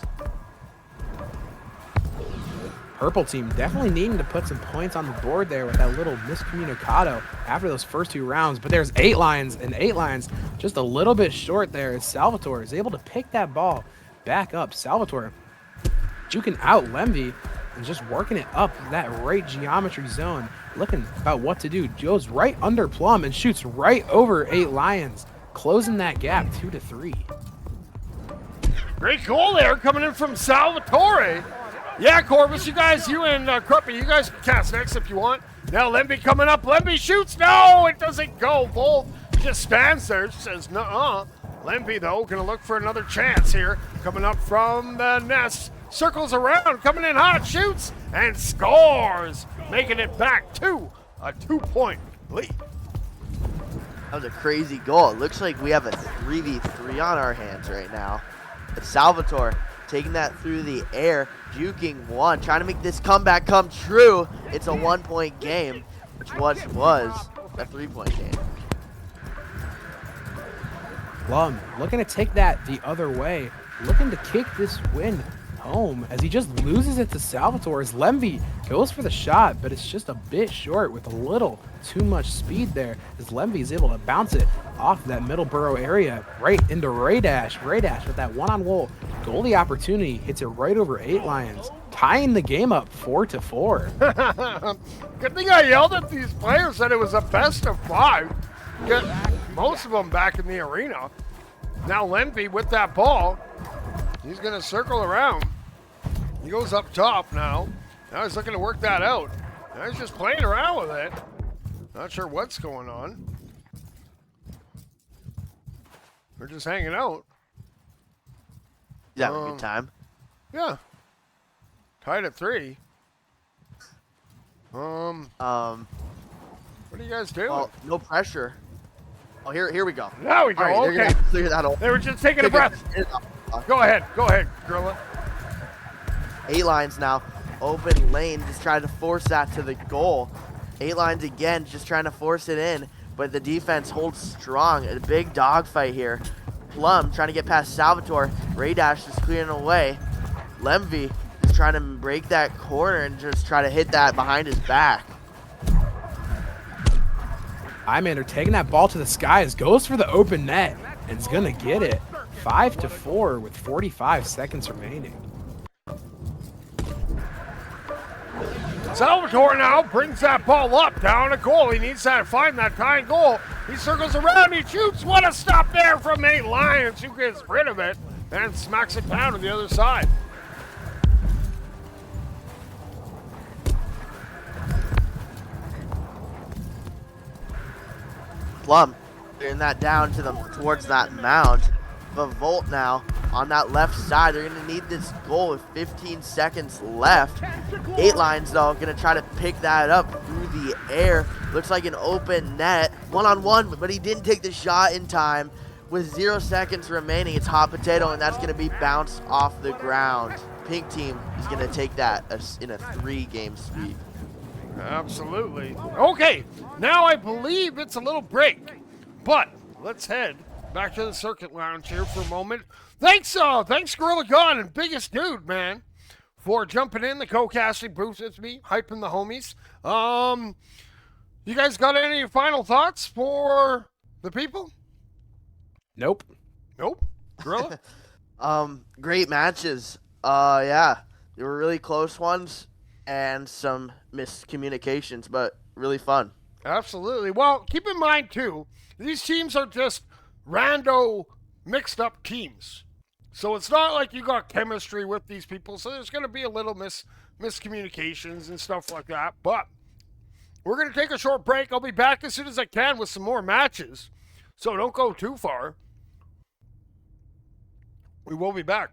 Purple team definitely needing to put some points on the board there with that little miscommunicado after those first 2 rounds. But there's 8 Lions, and 8 Lions just a little bit short there as Salvatore is able to pick that ball back up. Salvatore juking out Lemvy and just working it up that right geometry zone, looking about what to do. Goes right under Plum and shoots right over 8 Lions, closing that gap 2-3. Great goal there coming in from Salvatore. Yeah, Corvus, you and Cruppy, you guys can cast next if you want. Now Lemby coming up. Lemby shoots. No, it doesn't go. Volt just stands there, says nuh-uh. Lemby, though, going to look for another chance here. Coming up from the nest. Circles around, coming in hot, shoots, and scores. Making it back to a 2-point lead. That was a crazy goal. It looks like we have a 3v3 on our hands right now. It's Salvatore taking that through the air, juking one, trying to make this comeback come true. It's a 1-point game, which was a 3-point game. Plum looking to take that the other way, looking to kick this win home as he just loses it to Salvatore as Lemvy goes for the shot, but it's just a bit short with a little too much speed there as Lemvy is able to bounce it off that Middleborough area right into Ray Dash. Ray Dash with that one-on-one goalie opportunity hits it right over 8 Lions, tying the game up 4-4. Good thing I yelled at these players that it was a best of 5. Get most of them back in the arena. Now Lemvy with that ball. He's going to circle around. He goes up top now. Now he's looking to work that out. Now he's just playing around with it. Not sure what's going on. We're just hanging out. You having a good time? Yeah. Tied at 3. What are you guys doing? Well, no pressure. Oh, here we go. Now we go. All right, Okay. they're gonna clear that over. They were just taking a breath. Go ahead, Gorilla. 8 Lions now, open lane, just trying to force that to the goal. 8 Lions again, just trying to force it in, but the defense holds strong. A big dogfight here. Plum trying to get past Salvatore. Ray Dash is clearing away. Lemvy is trying to break that corner and just try to hit that behind his back. Imander taking that ball to the skies, goes for the open net, and is gonna get it. 5-4 with 45 seconds remaining. Salvatore now brings that ball up, down a goal. He needs to find that tying goal. He circles around, he shoots. What a stop there from 8 Lions, who gets rid of it and smacks it down to the other side. Plum getting that down to them towards that mound. But Volt now on that left side. They're going to need this goal with 15 seconds left. 8 Lions, though, going to try to pick that up through the air. Looks like an open net. One-on-one, but he didn't take the shot in time. With 0 seconds remaining, it's hot potato, and that's going to be bounced off the ground. Pink team is going to take that in a 3-game sweep. Absolutely. Okay, now I believe it's a little break, but let's head back to the circuit lounge here for a moment. Thanks Gorilla Gun and Biggest Dude, man, for jumping in the co-casting booth with me, hyping the homies. You guys got any final thoughts for the people? Nope. Gorilla? Great matches. Yeah, they were really close ones and some miscommunications, but really fun. Absolutely. Well, keep in mind, too, these teams are just rando mixed up teams. So it's not like you got chemistry with these people. So there's going to be a little miscommunications and stuff like that. But We're going to take a short break. I'll be back as soon as I can with some more matches. So don't go too far. We will be back.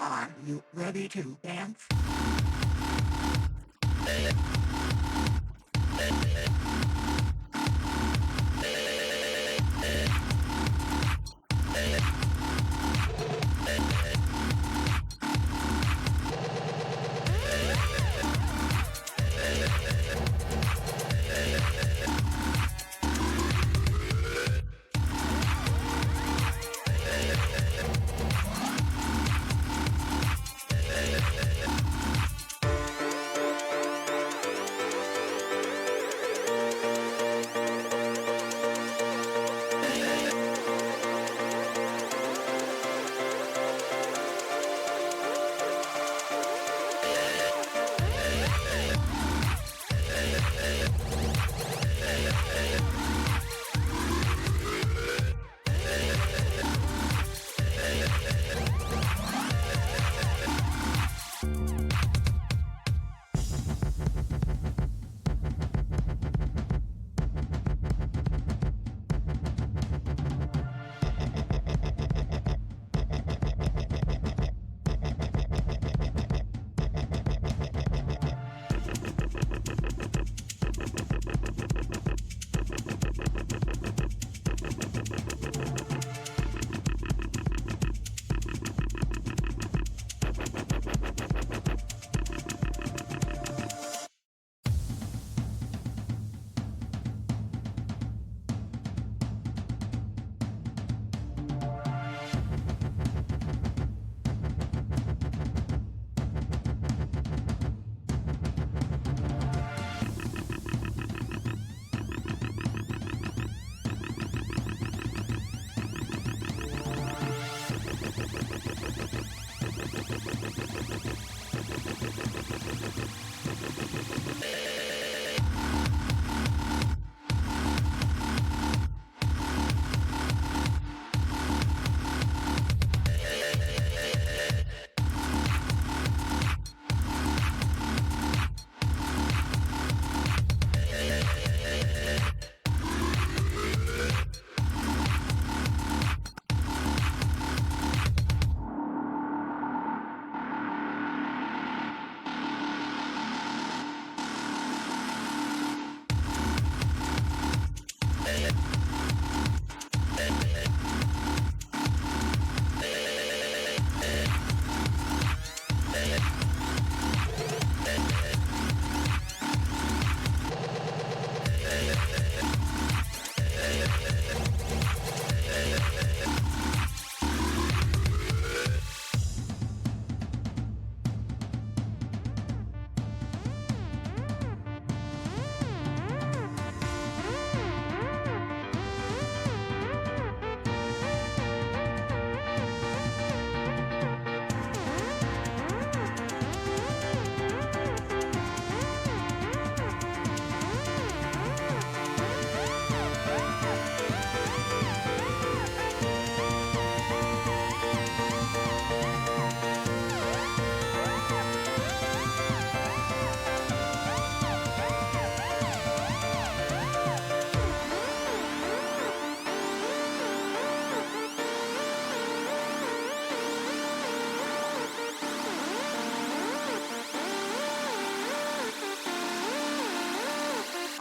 Are you ready to dance?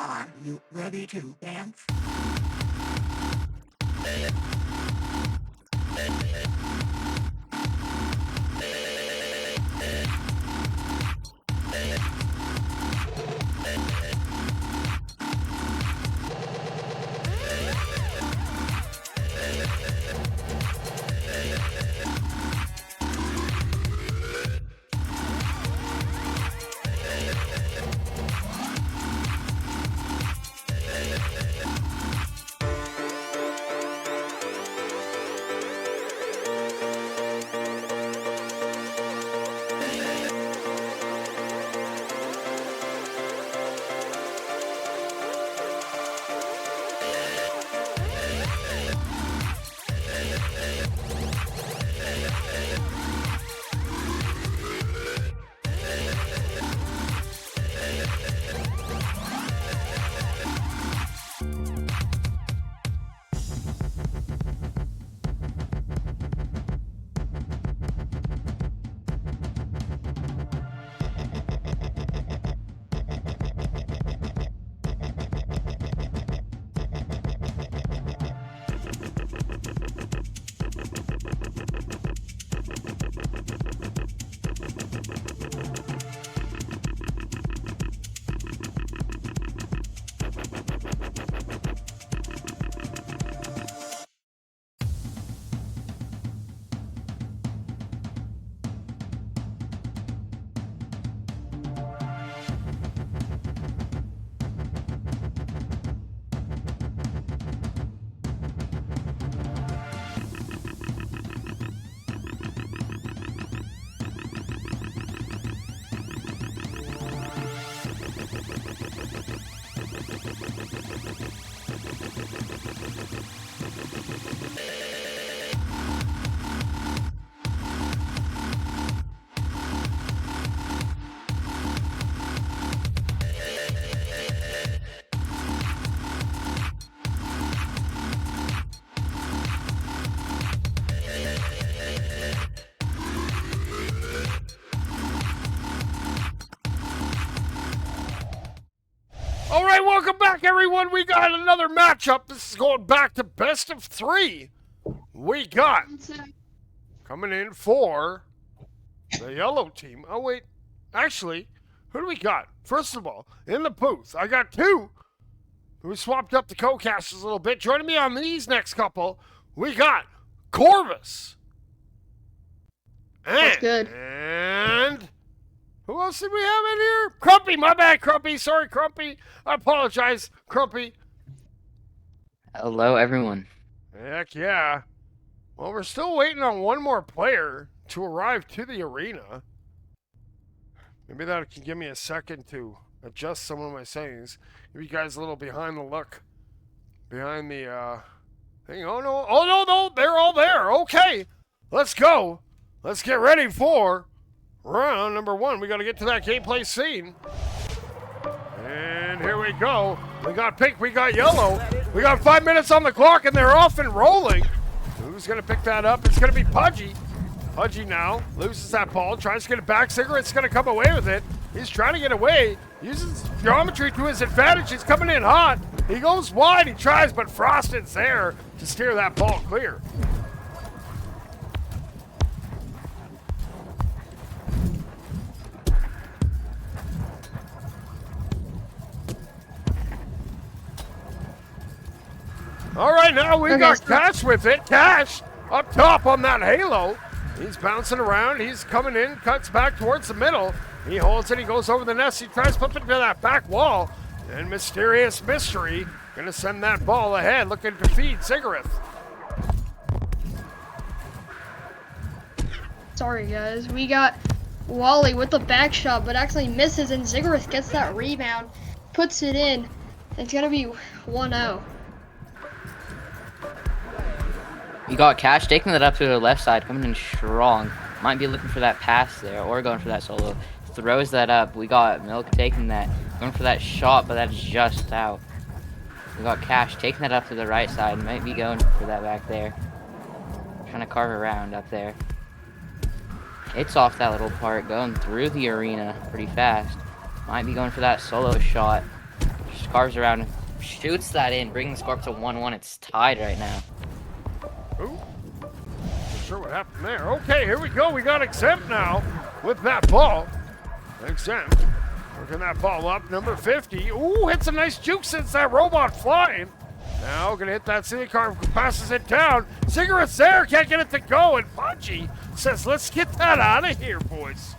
Are you ready to dance? All right, welcome back, everyone. We got another matchup. This is going back to best of 3. We got coming in for the yellow team. Oh, wait. Actually, who do we got? First of all, in the booth, I got 2 who swapped up the co-casters a little bit. Joining me on these next couple, we got Corvus. That's good. And who else did we have in here? Crumpy, my bad, Crumpy. Sorry, Crumpy. I apologize, Crumpy. Hello, everyone. Heck yeah. Well, we're still waiting on one more player to arrive to the arena. Maybe that can give me a second to adjust some of my settings. Give you guys a little behind the look. Behind the thing. Oh no, they're all there. Okay, let's go. Let's get ready for round number 1. We got to get to that gameplay scene. And here we go. We got pink, we got yellow. We got 5 minutes on the clock, and they're off and rolling. Who's going to pick that up? It's going to be Pudgy. Pudgy now loses that ball, tries to get it back. Cigarette's going to come away with it. He's trying to get away. Uses geometry to his advantage. He's coming in hot. He goes wide. He tries, but Frosted's there to steer that ball clear. All right, now we got Cash with it. Cash up top on that halo. He's bouncing around. He's coming in, cuts back towards the middle. He holds it. He goes over the nest. He tries to put it to that back wall. And Mysterious Mystery going to send that ball ahead, looking to feed Cigarette. Sorry, guys. We got Wally with the back shot, but actually misses, and Ziggureth gets that rebound, puts it in. It's going to be 1-0. You got Cash taking that up to the left side, coming in strong. Might be looking for that pass there, or going for that solo. Throws that up. We got Milk taking that, going for that shot, but that's just out. We got Cash taking that up to the right side. Might be going for that back there. Trying to carve around up there. It's off that little part, going through the arena pretty fast. Might be going for that solo shot. carves around, shoots that in, bringing the score up to 1-1. It's tied right now. Ooh. Not sure what happened there. Okay, here we go. We got Exempt now with that ball. Exempt working that ball up. Number 50. Ooh, hits a nice juke since that robot flying. Now gonna hit that ceiling car, passes it down. Cigarette's there, can't get it to go, and Punchy says, let's get that out of here, boys.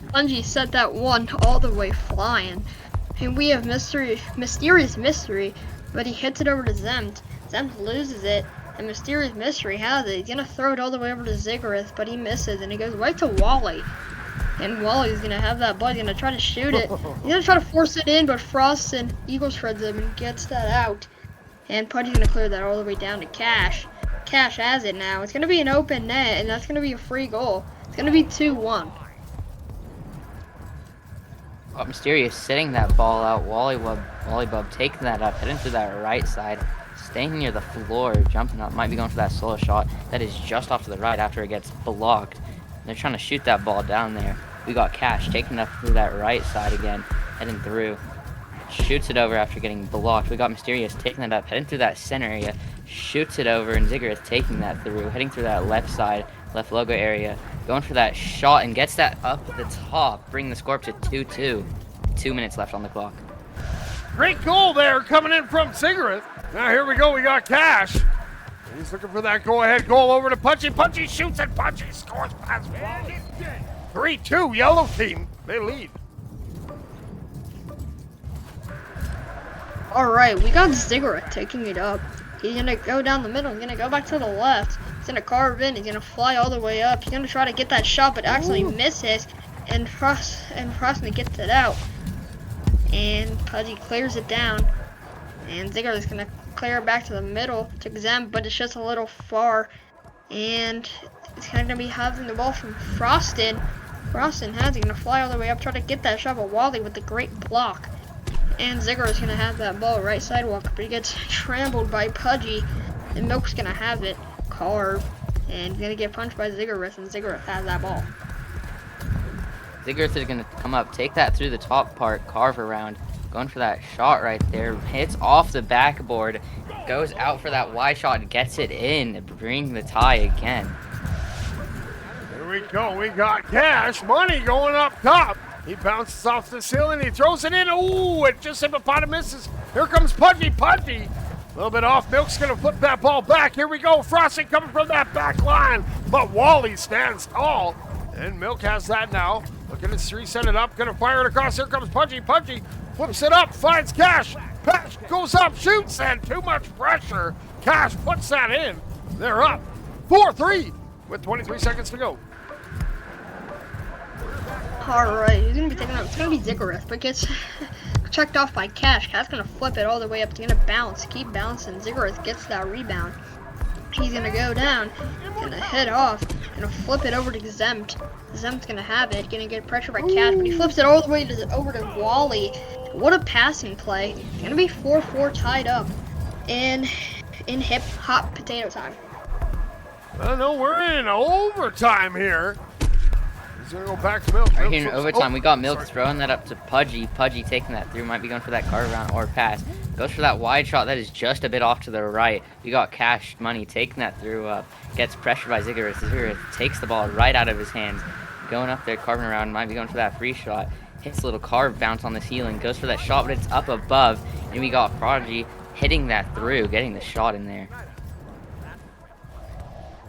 Bungie set that one all the way flying. And we have Mysterious Mystery, but he hits it over to Zempt. Zempt loses it, and Mysterious Mystery has it. He's gonna throw it all the way over to Ziggurat, but he misses, and it goes right to Wally. And Wally's gonna have that ball. He's gonna try to shoot it. He's gonna try to force it in, but Frost and Eagle shreds him and gets that out. And Pudgy's gonna clear that all the way down to Cash. Cash has it now. It's gonna be an open net, and that's gonna be a free goal. It's gonna be 2-1. Mysterious sitting that ball out. Wallybub taking that up, heading to that right side, staying near the floor, jumping up, might be going for that solo shot. That is just off to the right after it gets blocked. They're trying to shoot that ball down there. We got Cash taking up through that right side again, heading through. Shoots it over after getting blocked. We got Mysterious taking it up, heading through that center area. Shoots it over, and Ziggurat taking that through, heading through that left side, left logo area. Going for that shot and gets that up at the top, bringing the score up to 2-2. 2 minutes left on the clock. Great goal there coming in from Ziggurat. Now here we go, we got Cash. He's looking for that go-ahead goal over to Punchy. Punchy shoots and Punchy scores past Wally. 3-2, yellow team. They lead. Alright, we got Ziggurat taking it up. He's gonna go down the middle. He's gonna go back to the left. He's gonna carve in. He's gonna fly all the way up. He's gonna try to get that shot, but actually misses. And Frost gets it out. And Pudgy clears it down. And Ziggurat is gonna clear it back to the middle to Exempt, but it's just a little far. And it's kind of gonna be having the ball from Frosted. Frosted has it. Gonna fly all the way up, try to get that shot, but Wally with the great block. And Ziggurat is gonna have that ball right sidewalk, but he gets trampled by Pudgy. And Milk's gonna have it, carve, and gonna get punched by Ziggurat, and Ziggurat has that ball. Ziggurat is going to come up, take that through the top part, carve around, going for that shot right there, hits off the backboard, goes out for that wide shot, gets it in, bringing the tie again. Here we go, we got Cash, money going up top. He bounces off the ceiling, he throws it in, ooh, it just hippopotamuses. Here comes Pudgy. A little bit off, Milk's gonna flip that ball back. Here we go, Frosting coming from that back line, but Wally stands tall, and Milk has that now. Looking to reset it up, gonna fire it across. Here comes Pudgy. Pudgy flips it up, finds Cash. Cash goes up, shoots, and too much pressure. Cash puts that in. They're up 4-3 with 23 seconds to go. Alright, he's gonna be taking out. It's gonna be Ziggurat, but gets checked off by Cash. Cash's gonna flip it all the way up. He's gonna bounce, keep bouncing. Ziggurat gets that rebound. He's gonna go down, gonna head off, gonna flip it over to Exempt. Zempt's gonna have it, gonna get pressure by Cash, but he flips it all the way over to Wally. What a passing play. It's gonna be 4-4 tied up in hip hop potato time. I don't know, we're in overtime here. He's gonna go back to Milk. Right here in overtime, we got Milk throwing that up to Pudgy. Pudgy taking that through, might be going for that carve around or pass. Goes for that wide shot that is just a bit off to the right. We got Cash Money taking that through, gets pressured by Ziggurat. Ziggurat takes the ball right out of his hands. Going up there, carving around, might be going for that free shot. Hits a little carve bounce on the ceiling, goes for that shot, but it's up above. And we got Prodigy hitting that through, getting the shot in there.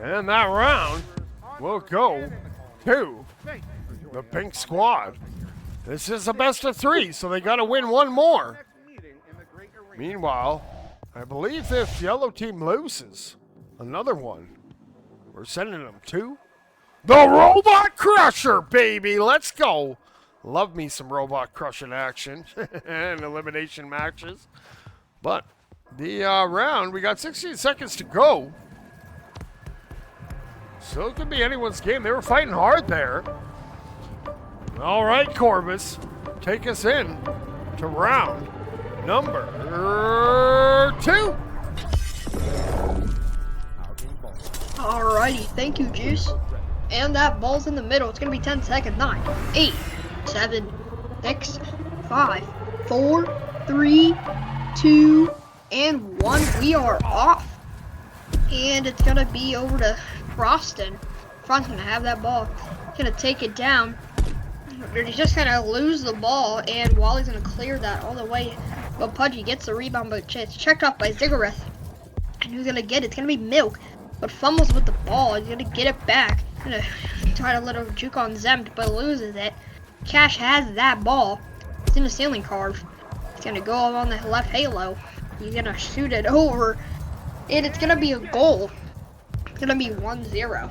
And that round will go to the pink squad. This is a best of 3, so they gotta win one more. Meanwhile, I believe if yellow team loses another one, we're sending them to the Robot Crusher, baby. Let's go. Love me some Robot Crushing action and elimination matches. But the round, we got 16 seconds to go. So it could be anyone's game. They were fighting hard there. All right, Corvus, take us in to round number 2. Alrighty, thank you, Juice. And that ball's in the middle. It's gonna be 10 seconds. 9, 8, 7, 6, 5, 4, 3, 2, and 1. We are off. And it's going to be over to Froston. Froston's going to have that ball. He's going to take it down. He's just going to lose the ball, and Wally's going to clear that all the way. But Pudgy gets the rebound, but it's checked off by Ziggurat. And who's going to get it? It's going to be Milk. But fumbles with the ball. He's going to get it back. He's going to try to let a juke on Zempt, but loses it. Cash has that ball. It's in the ceiling carve. He's going to go up on the left halo. He's going to shoot it over. And it's going to be a goal. It's going to be 1-0.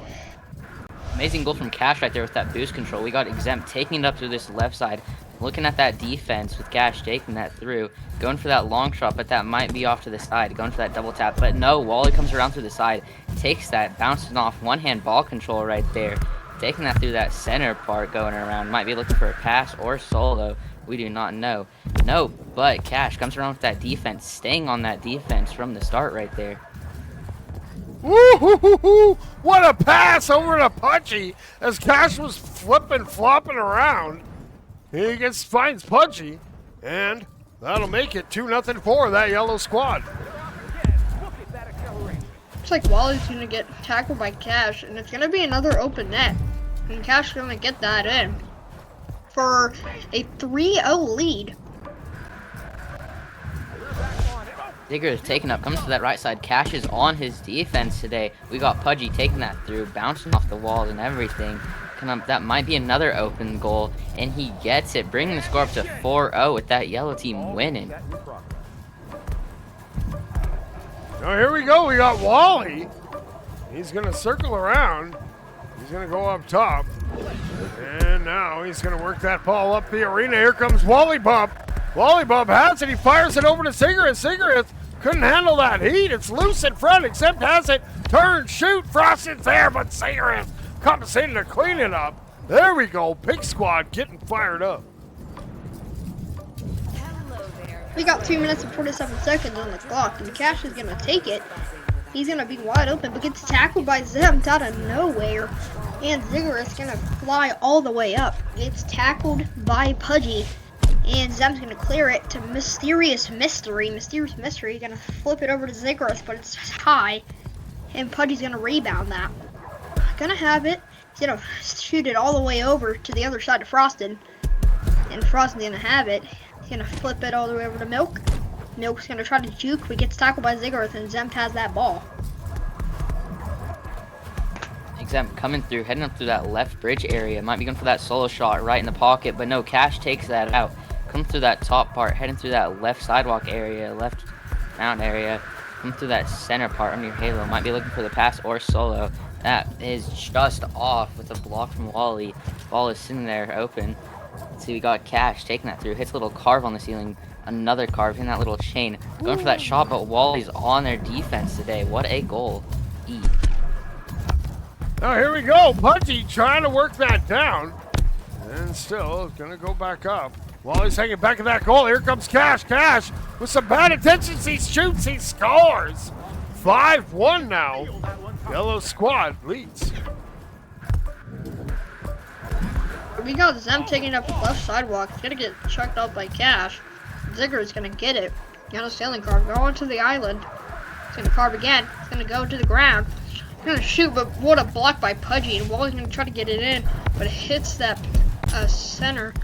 Amazing goal from Cash right there with that boost control. We got Exempt taking it up through this left side. Looking at that defense with Cash taking that through. Going for that long shot, but that might be off to the side. Going for that double tap. But no, Wally comes around through the side. Takes that. Bouncing off one-hand ball control right there. Taking that through that center part going around. Might be looking for a pass or solo. We do not know. No, but Cash comes around with that defense. Staying on that defense from the start right there. Woo-hoo-hoo-hoo! What a pass over to Pudgy as Cash was flopping around. He finds Pudgy, and that'll make it 2-0 for that yellow squad. Looks like Wally's going to get tackled by Cash, and it's going to be another open net. And Cash is going to get that in for a 3-0 lead. Digger is taking up, comes to that right side. Cash is on his defense today. We got Pudgy taking that through, bouncing off the walls and everything. That might be another open goal, and he gets it, bringing the score up to 4-0 with that yellow team winning. Now here we go. We got Wally. He's going to circle around. He's going to go up top. And now he's going to work that ball up the arena. Here comes Wally Bump. Wally Bump has it. He fires it over to Ziggurat. Ziggurat couldn't handle that heat. It's loose in front. Except has it. Turn, shoot. Froston's there, but Ziggurat comes in to clean it up. There we go. Pig Squad getting fired up. We got 2 minutes and 47 seconds on the clock, and Cash is going to take it. He's going to be wide open, but gets tackled by Zempt out of nowhere. And Ziggurat's going to fly all the way up. Gets tackled by Pudgy. And Zemt's going to clear it to Mysterious Mystery. Mysterious Mystery going to flip it over to Ziggurat, but it's high. And Pudgy's going to rebound that. Going to have it. He's going to shoot it all the way over to the other side of Froston. And Froston's going to have it. He's going to flip it all the way over to Milk. Milk's going to try to juke, but gets tackled by Ziggurat, and Zempt has that ball. Exempt coming through, heading up through that left bridge area. Might be going for that solo shot right in the pocket, but no, Cash takes that out. Comes through that top part, heading through that left sidewalk area, left mountain area. Come through that center part under your halo. Might be looking for the pass or solo. That is just off with a block from Wally. Ball is sitting there open. Let's see, we got Cash taking that through. Hits a little carve on the ceiling. Another carve in that little chain. Going for that shot, but Wally's on their defense today. What a goal. E. Now here we go. Pudgy trying to work that down. And still going to go back up. Wally's hanging back at that goal. Here comes Cash. Cash with some bad intentions. He shoots. He scores. 5-1 now. Yellow squad leads. We got Zempt taking up the left sidewalk. He's going to get chucked out by Cash. Ziggurat's going to get it. Got a sailing carve. Go onto the island. He's going to carve again. He's going to go to the ground. He's going to shoot, but what a block by Pudgy. And Wally's going to try to get it in, but it hits that center.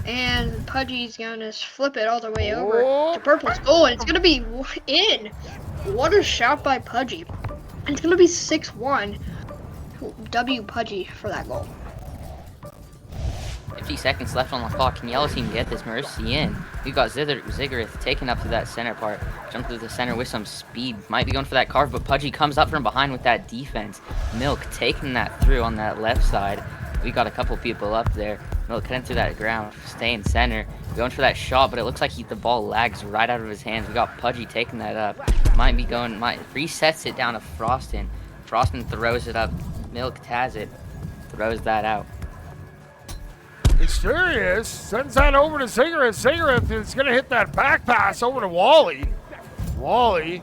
And Pudgy's going to flip it all the way over to Purple's goal, and it's going to be in. What a shot by Pudgy. And it's going to be 6-1. W Pudgy for that goal. 50 seconds left on the clock. Can Yellow Team get this mercy in? We've got Ziggurat taking up to that center part. Jump through the center with some speed. Might be going for that carve, but Pudgy comes up from behind with that defense. Milk taking that through on that left side. We got a couple people up there. Milk cutting through that ground. Staying center. Going for that shot, but it looks like the ball lags right out of his hands. We got Pudgy taking that up. Resets it down to Froston. Froston throws it up. Milk has it. Throws that out. Mysterious sends that over to Ziggurat. Ziggurat is going to hit that back pass over to Wally. Wally,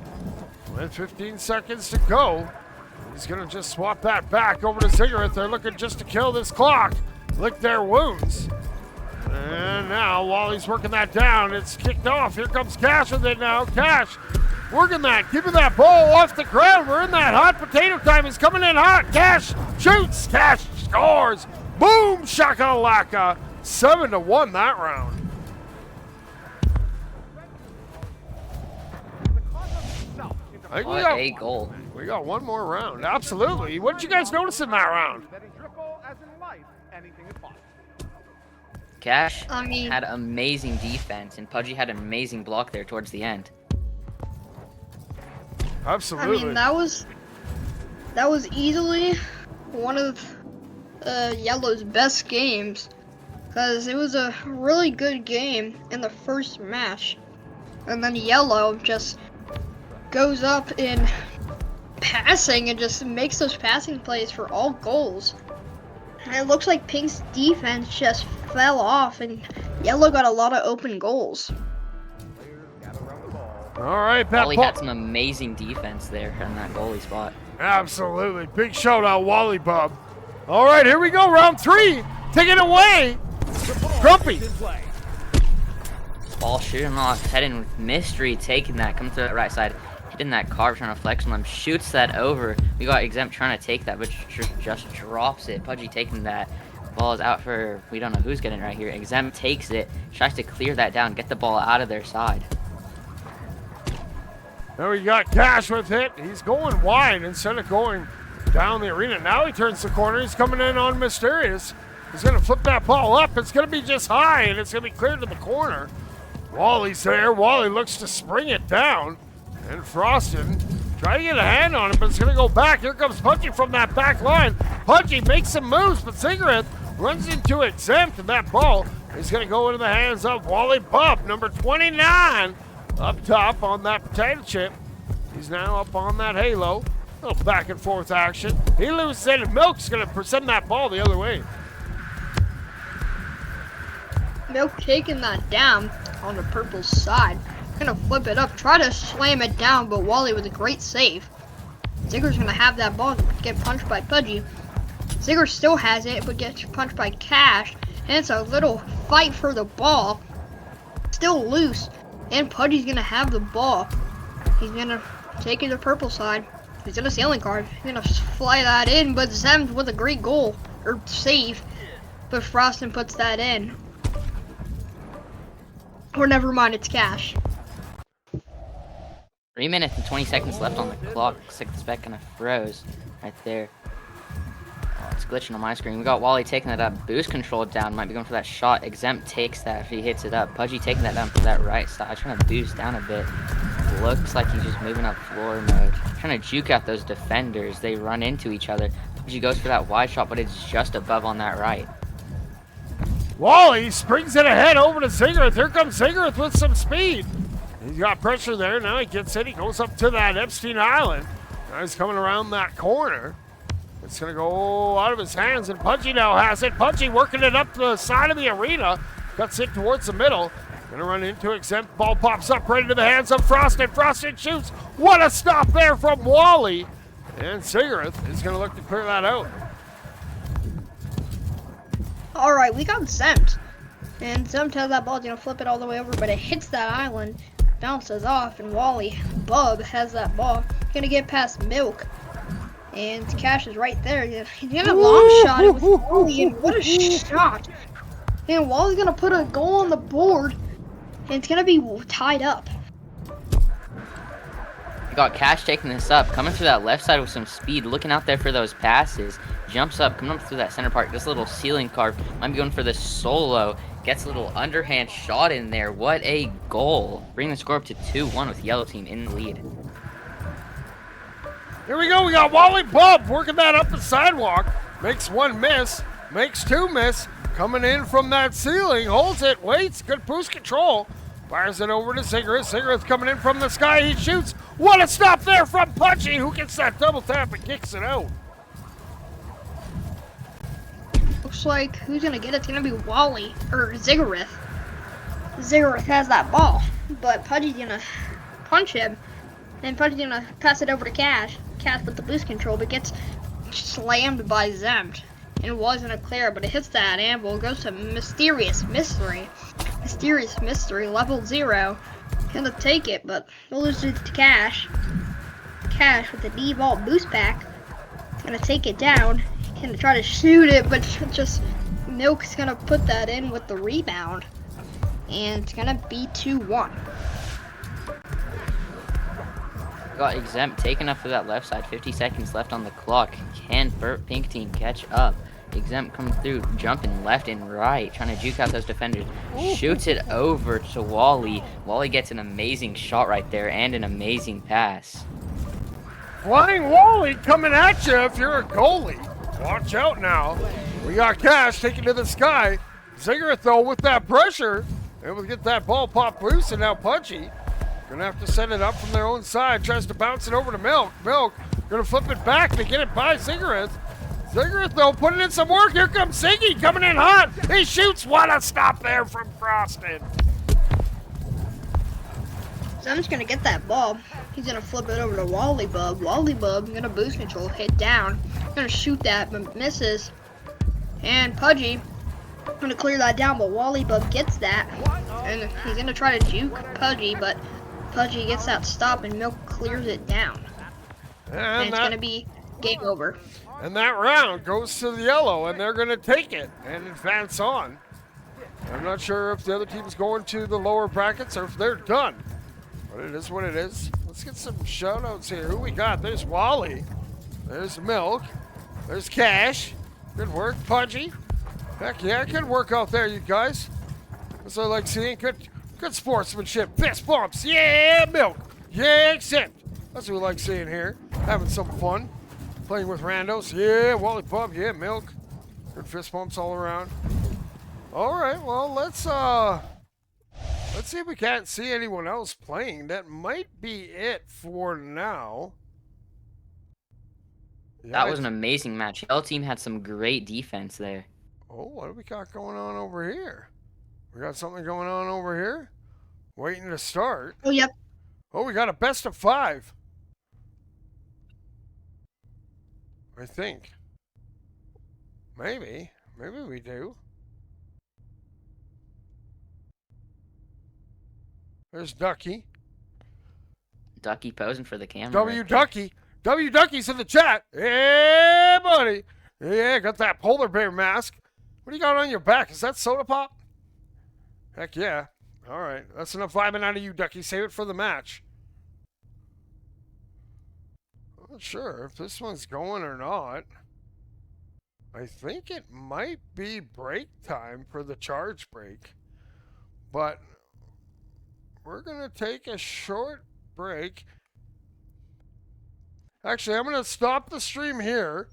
with 15 seconds to go, he's going to just swap that back over to Ziggurat. They're looking just to kill this clock, lick their wounds. And now Wally's working that down. It's kicked off. Here comes Cash with it now. Cash working that, keeping that ball off the ground. We're in that hot potato time. He's coming in hot. Cash shoots. Cash scores. Boom shakalaka. 7-1 that round. I think What a goal. we got one more round. Absolutely. What did you guys notice in that round? Betting triple, as in life, anything is possible. Cash I mean- had amazing defense, and Pudgy had an amazing block there towards the end. Absolutely. I mean, that was easily one of Yellow's best games, because it was a really good game in the first match, and then Yellow just goes up in passing and just makes those passing plays for all goals. And it looks like Pink's defense just fell off, and Yellow got a lot of open goals. All right, Pat Wally Paul. had some amazing defense there in that goalie spot. Absolutely. Big shout out, Wally Bub. All right, here we go. Round 3. Take it away. Grumpy. Ball shooting off, heading with Mystery, taking that, coming to the right side, hitting that carve, trying to flex on them, shoots that over. We got Exempt trying to take that, but just drops it. Pudgy taking that. Ball is out for, we don't know who's getting it right here. Exempt takes it, tries to clear that down, get the ball out of their side. There we got Cash with it. He's going wide instead of going down the arena. Now he turns the corner. He's coming in on Mysterious. He's going to flip that ball up. It's going to be just high, and it's going to be cleared to the corner. Wally's there. Wally looks to spring it down. And Frostin try to get a hand on it, but it's going to go back. Here comes Pudgy from that back line. Pudgy makes some moves, but Cigarette runs into Exempt, and that ball is going to go into the hands of Wally Bub, number 29, up top on that potato chip. He's now up on that halo. A little back and forth action. He loses it, and Milk's going to send that ball the other way. Milk taking that down on the purple side. Gonna flip it up, try to slam it down, but Wally with a great save. Zigger's gonna have that ball, get punched by Pudgy. Zigger still has it, but gets punched by Cash. And it's a little fight for the ball. Still loose, and Pudgy's gonna have the ball. He's gonna take it to the purple side. He's gonna sailing card. He's gonna fly that in, but Zems with a great goal, or save. But Frostin puts that in. Or never mind, it's Cash. 3 minutes and 20 seconds left on the clock. Looks like the spec kind of froze right there. Oh, it's glitching on my screen. We got Wally taking that up. Boost control down. Might be going for that shot. Exempt takes that if he hits it up. Pudgy taking that down for that right side. Trying to boost down a bit. Looks like he's just moving up floor mode. Trying to juke out those defenders. They run into each other. Pudgy goes for that wide shot, but it's just above on that right. Wally springs it ahead over to Zingerth. Here comes Zingerth with some speed. He's got pressure there. Now he gets it. He goes up to that Epstein Island. Now he's coming around that corner. It's going to go out of his hands, and Pudgy now has it. Pudgy working it up the side of the arena. Cuts it towards the middle. Going to run into Exempt. Ball pops up right into the hands of Frosted. Frosted shoots. What a stop there from Wally. And Zingerth is going to look to clear that out. Alright, we got Zemt. And Zemt has that ball, he's gonna flip it all the way over, but it hits that island, bounces off, and Wally Bub has that ball. Gonna get past Milk. And Cash is right there. He's gonna long shot it with Wally, and what a shot. And Wally's gonna put a goal on the board, and it's gonna be tied up. We got Cash taking this up, coming through that left side with some speed, looking out there for those passes. Jumps up, coming up through that center part. This little ceiling carve might be going for the solo. Gets a little underhand shot in there. What a goal. Bring the score up to 2-1 with Yellow Team in the lead. Here we go. We got Wally Bub working that up the sidewalk. Makes one miss. Makes two miss. Coming in from that ceiling. Holds it. Waits. Good boost control. Fires it over to Cigarette. Cigarette's coming in from the sky. He shoots. What a stop there from Pudgy, who gets that double tap and kicks it out. Looks like who's gonna get it? It's gonna be Wally or Ziggereth. Ziggereth has that ball, but Pudgy's gonna punch him, and Pudgy's gonna pass it over to Cash. Cash with the boost control, but gets slammed by Zemt. and was gonna clear, but it hits that anvil, goes to Mysterious Mystery. Mysterious Mystery, level 0. Gonna take it, but we'll lose it to Cash. Cash with the D-Vault boost pack. Gonna take it down. Gonna try to shoot it, but just Milk's gonna put that in with the rebound. And it's gonna be 2-1. Got Exempt taken up to that left side. 50 seconds left on the clock. Can Pink Team catch up? Exempt coming through, jumping left and right, trying to juke out those defenders. Shoots it over to Wally. Wally gets an amazing shot right there and an amazing pass. Flying Wally coming at you if you're a goalie. Watch out now. We got Cash taken to the sky. Ziggurat, though, with that pressure, able to get that ball pop loose, and now Pudgy gonna have to set it up from their own side. Tries to bounce it over to Milk. Milk gonna flip it back to get it by Ziggurat. Ziggurat, though, putting in some work. Here comes Ziggy coming in hot. He shoots. What a stop there from Frosted. So I'm just gonna get that ball. He's gonna flip it over to Wally Bub. Wally Bub gonna boost control, hit down. Gonna shoot that, but misses. And Pudgy gonna clear that down, but Wally Bub gets that. And he's gonna try to juke Pudgy, but Pudgy gets that stop and Milk clears it down. And it's gonna be game over. And that round goes to the yellow, and they're going to take it and advance on. I'm not sure if the other team's going to the lower brackets or if they're done. But it is what it is. Let's get some shout-outs here. Who we got? There's Wally. There's Milk. There's Cash. Good work, Pudgy. Heck yeah, good work out there, you guys. That's what I like seeing. Good sportsmanship. Fist bumps. Yeah, Milk. Yeah, Exempt. That's what we like seeing here. Having some fun. Playing with randos. Yeah, Wally Bub. Yeah, Milk. Good fist bumps all around. All right, well, let's see if we can't see anyone else playing. That might be it for now. Yeah, That was an amazing match. Yellow team had some great defense there. Oh, what do we got going on over here? We got something going on over here? Waiting to start. Oh, yep. Oh, we got a best of 5. I think. Maybe. Maybe we do. There's Ducky. Ducky posing for the camera. W Ducky. W Ducky's in the chat. Yeah, buddy. Yeah, got that polar bear mask. What do you got on your back? Is that soda pop? Heck yeah. All right. That's enough vibing out of you, Ducky. Save it for the match. I'm not sure if this one's going or not. I think it might be break time for the charge break. But we're going to take a short break. Actually, I'm going to stop the stream here.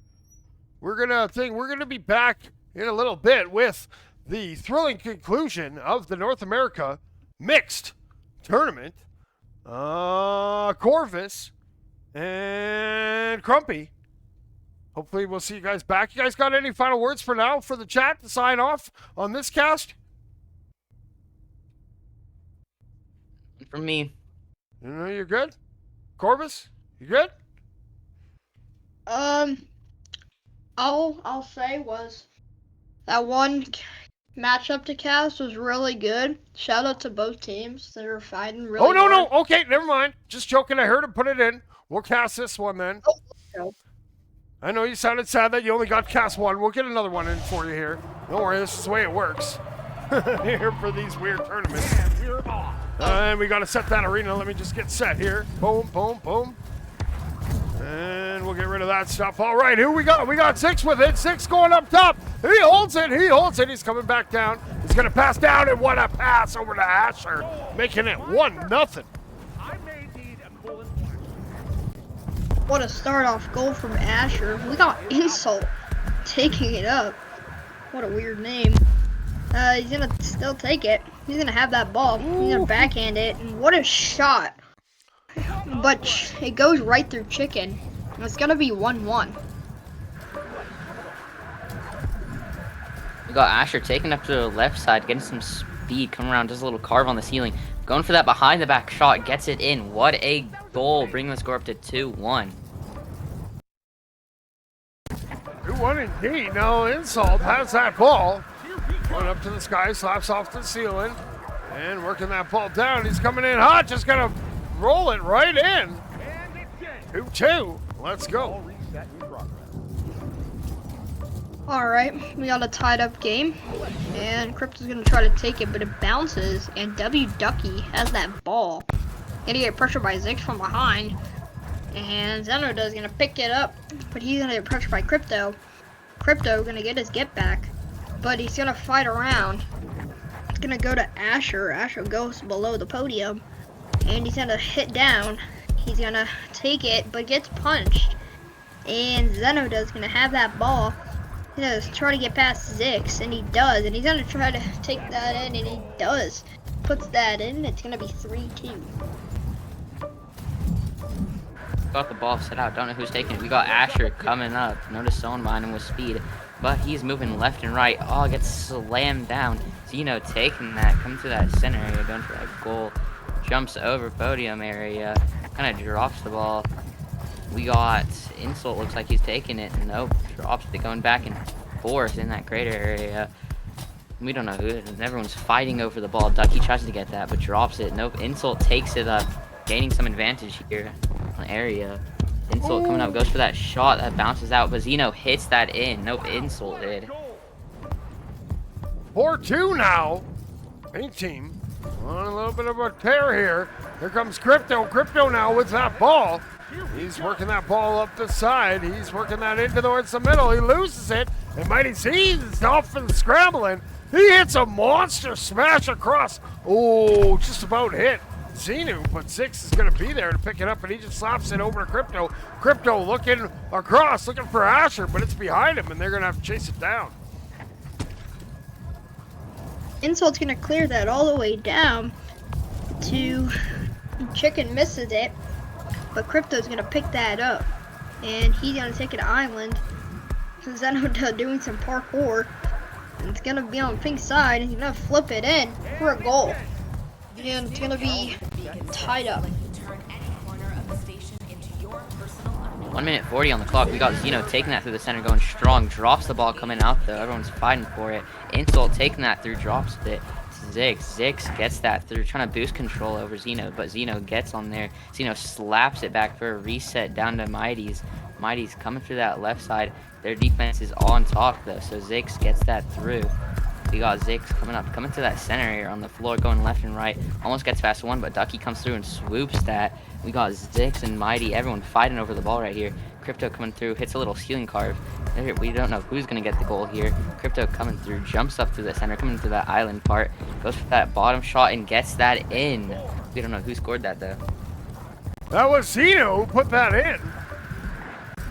We're going to be back in a little bit with the thrilling conclusion of the North America Mixed Tournament. Corvus and Crumpy. Hopefully we'll see you guys back. You guys got any final words for now for the chat to sign off on this cast? From me. You know you're good? Corvus, you good? All I'll say was that one matchup to cast was really good. Shout out to both teams. They were fighting really Oh, no, hard. no. Okay, never mind. Just joking. I heard him put it in. We'll cast this one then. Oh, no. I know you sounded sad that you only got cast one. We'll get another one in for you here. Don't worry, this is the way it works. Here for these weird tournaments. And we got to set that arena. Let me just get set here. Boom, boom, boom. And we'll get rid of that stuff. All right, who we got? We got 6 with it. 6 going up top. He holds it. He holds it. He's coming back down. He's going to pass down, and what a pass over to Asher, making it 1-0. I may need a coolant. What a start off goal from Asher. We got Insult taking it up. What a weird name. He's gonna still take it. He's gonna have that ball. He's gonna backhand it. And what a shot. But it goes right through Chicken. It's gonna be 1-1. We got Asher taking up to the left side, getting some speed, coming around, does a little carve on the ceiling. Going for that behind the back shot, gets it in. What a goal, bringing the score up to 2-1. Who 2-1 indeed. Now Insult has that ball. Going up to the sky, slaps off the ceiling. And working that ball down. He's coming in hot, just gonna roll it right in. 2-2. Let's go. Alright, we got a tied up game. And Crypto's gonna try to take it, but it bounces. And W Ducky has that ball. Gonna get pressured by Zix from behind. And Zenodo's gonna pick it up, but he's gonna get pressured by Crypto. Crypto gonna get his get back, but he's gonna fight around. It's gonna go to Asher. Asher goes below the podium, and he's gonna hit down. He's gonna take it, but gets punched. And Zenodo's gonna have that ball. He's gonna try to get past Zix, and he does. And he's gonna try to take that in, and he does. Puts that in. It's gonna be 3-2. Got the ball set out. Don't know who's taking it. We got Asher coming up. Notice someone behind him with speed, but he's moving left and right. Oh, gets slammed down. Zeno taking that, coming to that center area, going for that goal. Jumps over podium area, kind of drops the ball. We got Insult, looks like he's taking it. Nope, drops it, going back and forth in that crater area. We don't know who it is. Everyone's fighting over the ball. Ducky tries to get that, but drops it. Nope, Insult takes it up, gaining some advantage here on area. Insult coming up, goes for that shot that bounces out, but Zeno hits that in. Nope, Insult did. 4-2 now. Pink team on a little bit of a tear here. Here comes Crypto. Crypto now with that ball. He's working that ball up the side. He's working that into towards the middle. He loses it. And Mighty C's Dolphin scrambling. He hits a monster smash across. Oh, just about hit Xenu, but Zix is going to be there to pick it up, and he just slaps it over to Crypto. Crypto looking across, looking for Asher, but it's behind him, and they're going to have to chase it down. Insult's gonna clear that all the way down to Chicken misses it, but Crypto's gonna pick that up, and he's gonna take it to Island. Zenodo doing some parkour, and it's gonna be on pink side, and he's gonna flip it in for a goal, and it's gonna be tied up. 1 minute 40 on the clock. We got Zeno taking that through the center, going strong. Drops the ball coming out though. Everyone's fighting for it. Insult taking that through, drops it. Zix gets that through, trying to boost control over Zeno, but Zeno gets on there. Zeno slaps it back for a reset down to Mighty's. Mighty's coming through that left side. Their defense is on top though, so Zix gets that through. We got Zix coming to that center area on the floor, going left and right. Almost gets past one, but Ducky comes through and swoops that. We got Zix and Mighty, everyone fighting over the ball right here. Crypto coming through, hits a little ceiling carve. We don't know who's going to get the goal here. Crypto coming through, jumps up to the center, coming to that island part. Goes for that bottom shot and gets that in. We don't know who scored that though. That was Zeno who put that in.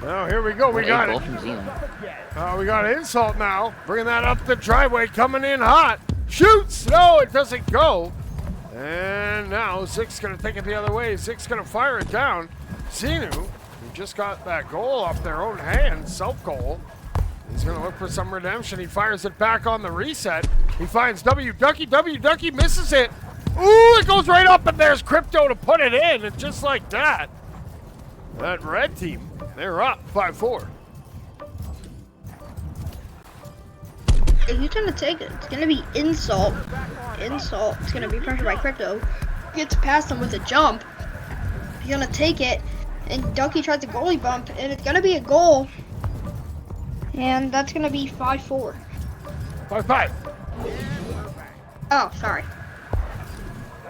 Now here we go. We got it. From Zeno. We got Insult now. Bringing that up the driveway, coming in hot. Shoots! No, it doesn't go. And now Zix going to take it the other way. Zix going to fire it down. Xenu, who just got that goal off their own hands, self-goal. He's going to look for some redemption. He fires it back on the reset. He finds W Ducky. W Ducky misses it. Ooh, it goes right up, and there's Crypto to put it in. And just like that, that red team, they're up 5-4. He's gonna take it. It's gonna be Insult. Insult. It's gonna be pressured by Crypto. Gets past him with a jump. He's gonna take it, and Ducky tries to goalie bump, and it's gonna be a goal. And that's gonna be 5-4. 5-5. Oh, sorry.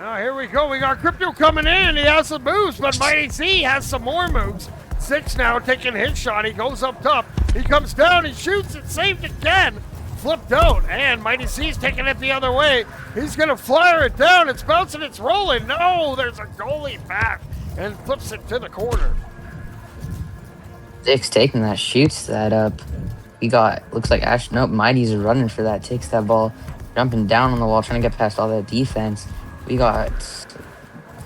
Now here we go. We got Crypto coming in. He has some moves, but Mighty C has some more moves. Zix now taking his shot. He goes up top. He comes down. He shoots it. Saved again. Flipped out, and Mighty C's taking it the other way. He's going to flyer it down. It's bouncing. It's rolling. No, there's a goalie back and flips it to the corner. Zix taking that, shoots that up. We got, looks like Ash, nope, Mighty's running for that, takes that ball, jumping down on the wall, trying to get past all that defense. We got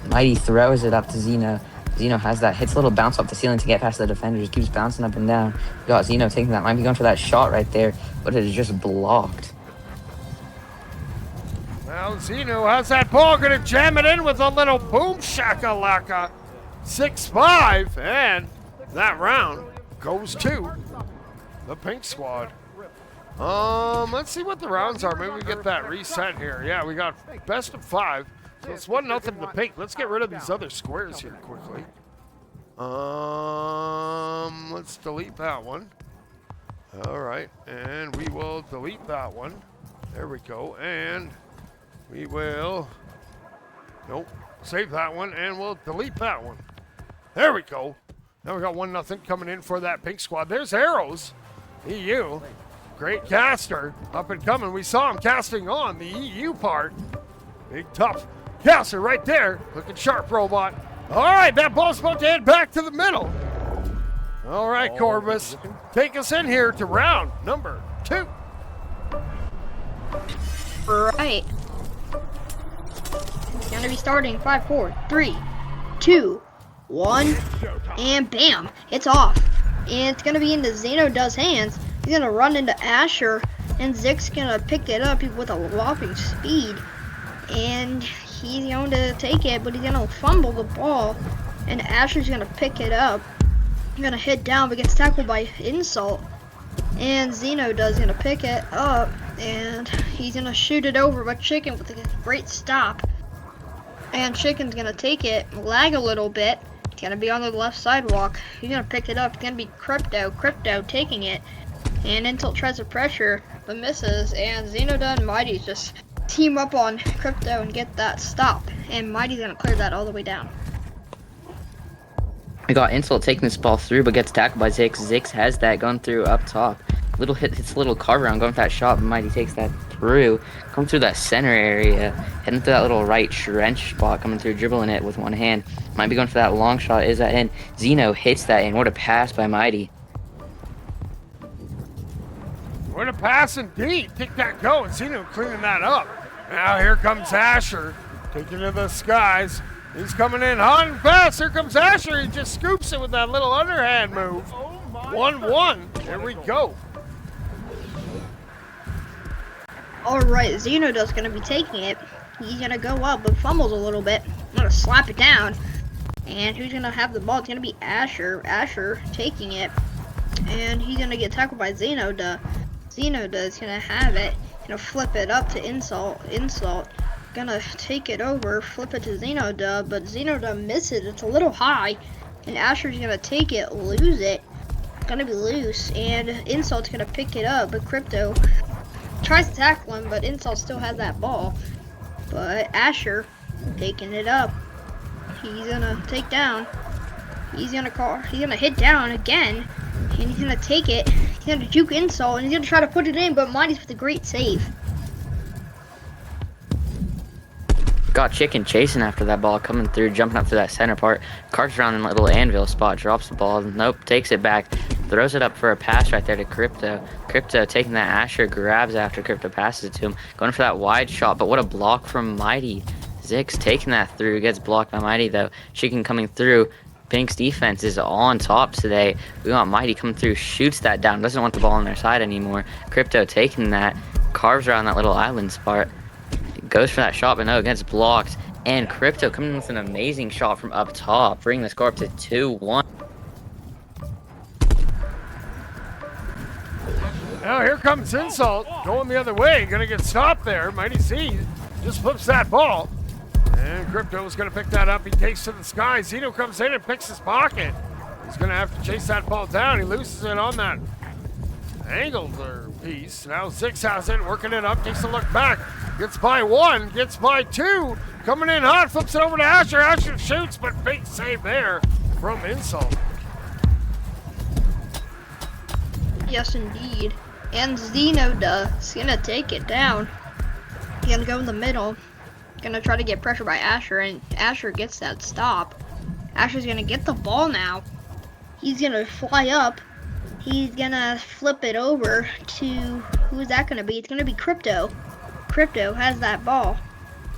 Mighty throws it up to Zeno. Zeno has that, hits a little bounce off the ceiling to get past the defender, just keeps bouncing up and down. We got Zeno taking that, might be going for that shot right there, but it is just blocked. Now Zeno has that ball, gonna jam it in with a little boom shakalaka. 6-5, and that round goes to the pink squad. Let's see what the rounds are. Maybe we get that reset here. Yeah, we got best of 5. So it's 1-0 to pink. Let's get rid of these other squares here quickly. Let's delete that one. All right, and we will delete that one. There we go, and we will, nope, save that one, and we'll delete that one. There we go. Now we got 1-0 coming in for that pink squad. There's Arrows, EU. Great caster, up and coming. We saw him casting on the EU part. Big tough caster right there. Looking sharp, robot. All right, that ball's about to head back to the middle. All right, Corvus, take us in here to round number 2. Right. It's gonna be starting 5, 4, 3, 2, 1, and bam, it's off. And it's gonna be into Xenodo's hands. He's gonna run into Asher, and Zig's gonna pick it up with a whopping speed. And he's going to take it, but he's gonna fumble the ball, and Asher's gonna pick it up. He's gonna hit down, but gets tackled by Insult. And Xenodo's gonna pick it up, and he's gonna shoot it over, but Chicken with a great stop. And Chicken's gonna take it, lag a little bit. It's gonna be on the left sidewalk. He's gonna pick it up. It's gonna be Crypto taking it. And Insult tries to pressure, but misses. And Xenoda and Mighty just team up on Crypto and get that stop. And Mighty's gonna clear that all the way down. We got Insult taking this ball through, but gets tackled by Zix. Zix has that going through up top. Little hits a little carve around, going for that shot, but Mighty takes that through. Coming through that center area, heading through that little right trench spot, coming through, dribbling it with one hand. Might be going for that long shot, is that in? Xeno hits that in. What a pass by Mighty. What a pass indeed. Kick that go, and Xeno cleaning that up. Now here comes Asher, taking to the skies. He's coming in hot and fast. Here comes Asher. He just scoops it with that little underhand move. 1-1. There we go. Alright, Xenodo's gonna be taking it. He's gonna go up, but fumbles a little bit. I'm gonna slap it down. And who's gonna have the ball? It's gonna be Asher. Asher taking it. And he's gonna get tackled by Xenoda. Xenoda's gonna have it. Gonna flip it up to Insult. Insult gonna take it over, flip it to Xenoda, but Xenoda misses. It's a little high. And Asher's gonna take it, lose it. It's gonna be loose. And Insult's gonna pick it up, but Crypto tries to tackle him, but Insult still has that ball. But Asher taking it up. He's gonna take down. He's gonna hit down again. And he's gonna take it. He's gonna juke Insult, and he's gonna try to put it in, but Mighty's with a great save. Got Chicken chasing after that ball, coming through, jumping up through that center part. Carves around in a little anvil spot, drops the ball. Nope, takes it back. Throws it up for a pass right there to Crypto. Crypto taking that Asher, grabs after Crypto passes it to him. Going for that wide shot, but what a block from Mighty. Zix taking that through, gets blocked by Mighty though. Chicken coming through. Pink's defense is on top today. We got Mighty coming through, shoots that down, doesn't want the ball on their side anymore. Crypto taking that, carves around that little island spot. Goes for that shot, but no, it gets blocked. And Crypto coming in with an amazing shot from up top, bringing the score up to 2-1. Now here comes Insult, going the other way, gonna get stopped there. Mighty Z just flips that ball. And Crypto's gonna pick that up, he takes to the sky. Xeno comes in and picks his pocket. He's gonna have to chase that ball down. He loses it on that angled piece. Now Zix has it, working it up, takes a look back. Gets by 1, gets by 2. Coming in hot, flips it over to Asher. Asher shoots, but big save there from Insult. Yes, indeed. And Xenoda's gonna take it down. He's gonna go in the middle. Gonna try to get pressure by Asher, and Asher gets that stop. Asher's gonna get the ball now. He's gonna fly up. He's gonna flip it over to, who is that gonna be? It's gonna be Crypto. Crypto has that ball.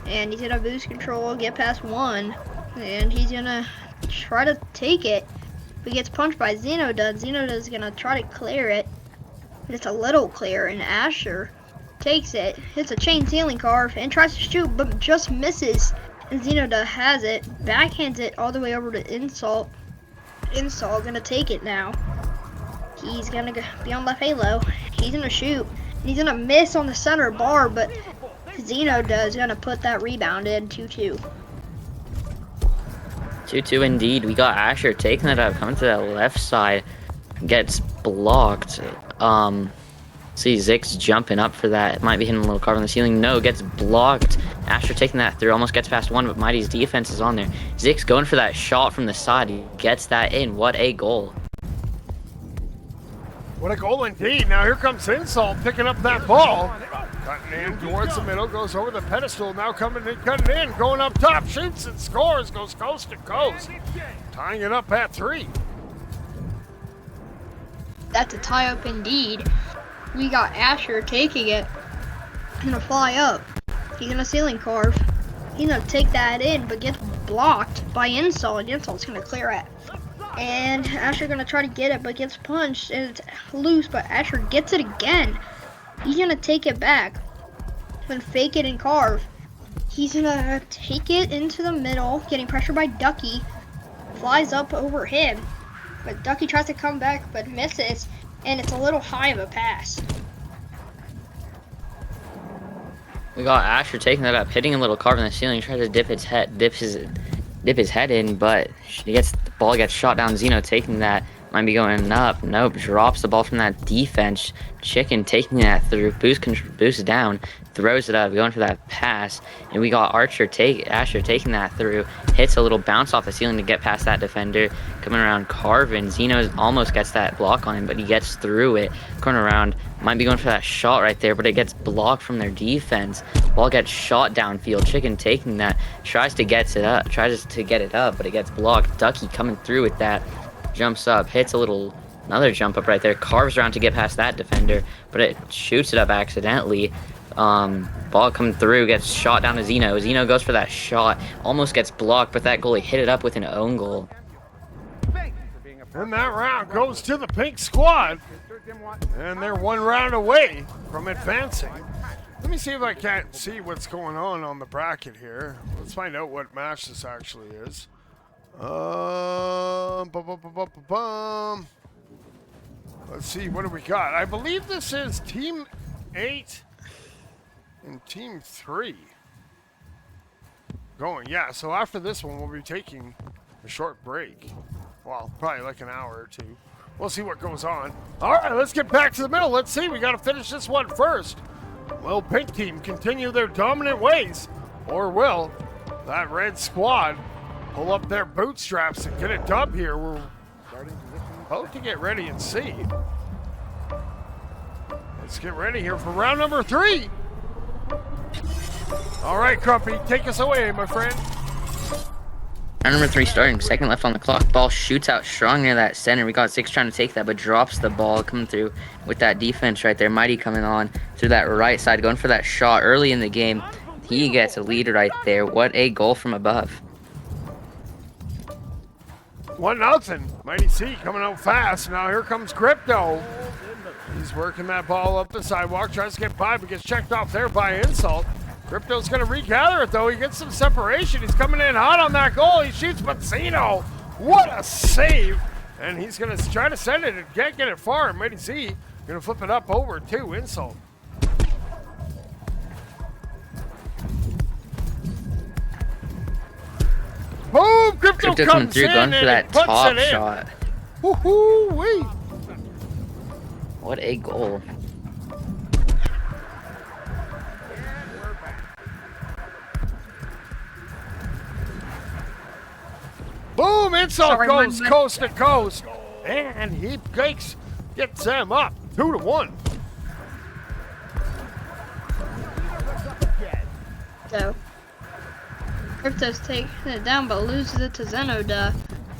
And he's gonna boost control, get past 1. And he's gonna try to take it. But he gets punched by Xenoda. Xenoda's gonna try to clear it. But it's a little clear, and Asher takes it, hits a chain ceiling carve, and tries to shoot, but just misses. And Xenoda has it, backhands it all the way over to Insult. Insult gonna take it now. He's gonna be on left halo. He's gonna shoot. He's gonna miss on the center bar, but Zeno does gonna put that rebound in 2-2. 2-2 indeed. We got Asher taking it up, coming to that left side, gets blocked. See Zix jumping up for that. It might be hitting a little carve on the ceiling. No, gets blocked. Asher taking that through, almost gets past one, but Mighty's defense is on there. Zix going for that shot from the side. He gets that in. What a goal. What a goal indeed. Now here comes Insult picking up that ball. Cutting in towards the middle, goes over the pedestal. Now coming in, cutting in, going up top, shoots and scores, goes coast to coast. Tying it up at 3. That's a tie up indeed. We got Asher taking it. He's gonna fly up. He's gonna ceiling carve. He's gonna take that in, but gets blocked by Insult. Insult's gonna clear it. And Asher gonna try to get it, but gets punched and it's loose, but Asher gets it again. He's gonna take it back and fake it and carve. He's gonna take it into the middle, getting pressured by Ducky. Flies up over him, but Ducky tries to come back but misses, and it's a little high of a pass. We got Asher taking that up, hitting a little carve in the ceiling, tries to dip his head in, but the ball gets shot down. Zeno taking that, might be going up. Nope, drops the ball from that defense. Chicken taking that through, boost down, throws it up, going for that pass, and we got Asher taking that through, hits a little bounce off the ceiling to get past that defender, coming around carving. Zeno almost gets that block on him, but he gets through it, going around, might be going for that shot right there, but it gets blocked from their defense. Ball gets shot downfield. Chicken taking that, tries to get it up, but it gets blocked. Ducky coming through with that, jumps up, hits another jump up right there, carves around to get past that defender, but it shoots it up accidentally. Ball coming through, gets shot down to Zeno. Zeno goes for that shot, almost gets blocked, but that goalie hit it up with an own goal. And that round goes to the pink squad. And they're one round away from advancing. Let me see if I can't see what's going on the bracket here. Let's find out what match this actually is. Let's see, what do we got? I believe this is Team 8 and Team 3 going. Yeah, so after this one, we'll be taking a short break. Well, probably like an hour or two. We'll see what goes on. All right, let's get back to the middle. Let's see, we got to finish this one first. Will Pink Team continue their dominant ways? Or will that red squad pull up their bootstraps and get a dub here? We're about to get ready and see. Let's get ready here for round number 3. All right, Crumpy, take us away, my friend. Round number 3 starting, second left on the clock. Ball shoots out strong near that center. We got Zix trying to take that, but drops the ball, coming through with that defense right there. Mighty coming on through that right side, going for that shot early in the game. He gets a lead right there. What a goal from above. 1-0. Mighty C coming out fast. Now here comes Crypto. He's working that ball up the sidewalk, tries to get by, but gets checked off there by Insult. Crypto's going to regather it, though. He gets some separation. He's coming in hot on that goal. He shoots Zeno. What a save. And he's going to try to send it and can't get it far. Mighty Z going to flip it up over to Insult. Boom! Crypto coming comes through, in going for and that puts top it in. shot. Woohoo-wee. What a goal. Boom! Insult Sorry, goes my- coast to coast. And he gets them up 2-1. So, Crypto's taking it down but loses it to Zenoda.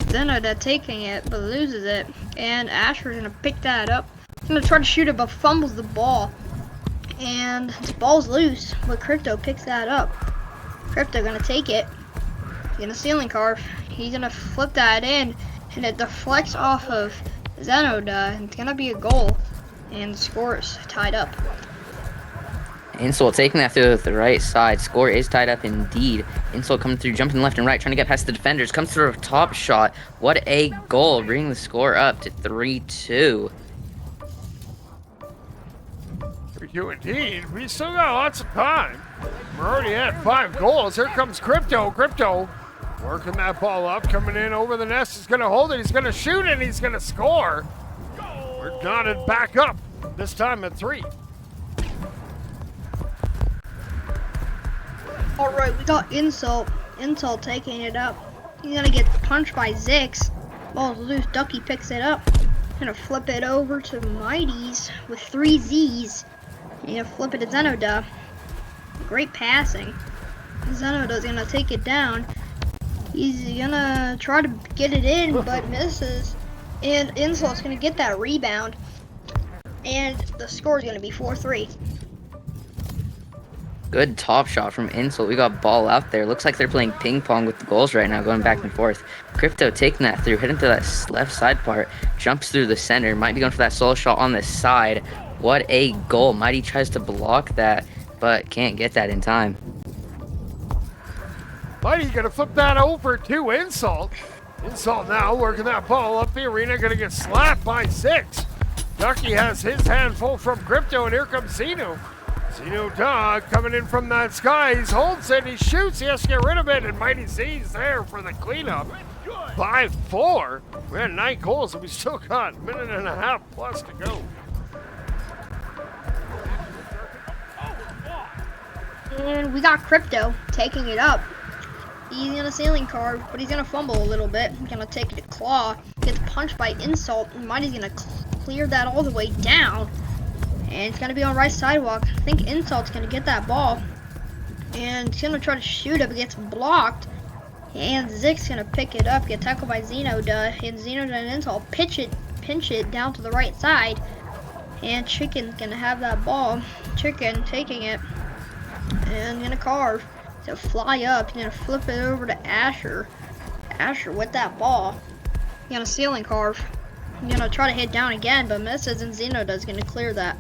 Zenoda taking it but loses it. And Asher's gonna pick that up. He's gonna try to shoot it but fumbles the ball. And the ball's loose, but Crypto picks that up. Crypto gonna take it. He's gonna ceiling carve. He's gonna flip that in, and it deflects off of Zenoda, and it's gonna be a goal. And the score is tied up. Insult taking that through the right side. Score is tied up indeed. Insult coming through, jumping left and right, trying to get past the defenders. Comes through a top shot. What a goal, bringing the score up to 3-2. Thank you indeed. We still got lots of time. We're already at 5 goals. Here comes Crypto. Crypto working that ball up, coming in over the nest. He's going to hold it. He's going to shoot it. He's going to score. We're knotted back up, this time at 3. All right, we got Insult. Insult taking it up. He's gonna get punched by Zix. Ball's loose. Ducky picks it up. Gonna flip it over to Mighty's with 3 Z's. He's gonna flip it to Zenoda. Great passing. Zenoda's gonna take it down. He's gonna try to get it in, but misses. And Insult's gonna get that rebound. And the score is gonna be 4-3. Good top shot from Insult. We got ball out there. Looks like they're playing ping pong with the goals right now, going back and forth. Crypto taking that through, hitting to that left side part, jumps through the center, might be going for that solo shot on the side. What a goal. Mighty tries to block that, but can't get that in time. Mighty's going to flip that over to Insult. Insult now working that ball up the arena, going to get slapped by 6. Ducky has his handful from Crypto, and here comes Zeno. Zeno Dog coming in from that sky. He holds it, he shoots, he has to get rid of it, and Mighty Z's there for the cleanup. 5-4. We had 9 goals, and we still got a minute and a half plus to go. And we got Crypto taking it up. He's gonna ceiling card, but he's gonna fumble a little bit. He's gonna take it to Claw. Gets punched by Insult, and Mighty's gonna clear that all the way down. And it's gonna be on right sidewalk. I think Insult's gonna get that ball. And he's gonna try to shoot it, but gets blocked. And Zix's gonna pick it up, get tackled by Zenoda. And Zenoda and Insult pinch it down to the right side. And Chicken's gonna have that ball. Chicken taking it. And gonna carve. To fly up. He's gonna flip it over to Asher. Asher with that ball. He's gonna ceiling carve. He's gonna try to hit down again, but misses, and Zenoda's gonna clear that.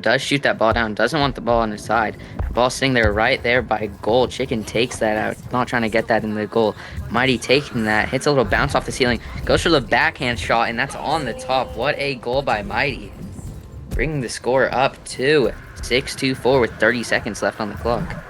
Does shoot that ball down, doesn't want the ball on his side. The ball sitting there right there by goal. Chicken takes that out, not trying to get that in the goal. Mighty taking that, hits a little bounce off the ceiling, goes for the backhand shot, and that's on the top. What a goal by Mighty. Bringing the score up to 6-4 with 30 seconds left on the clock.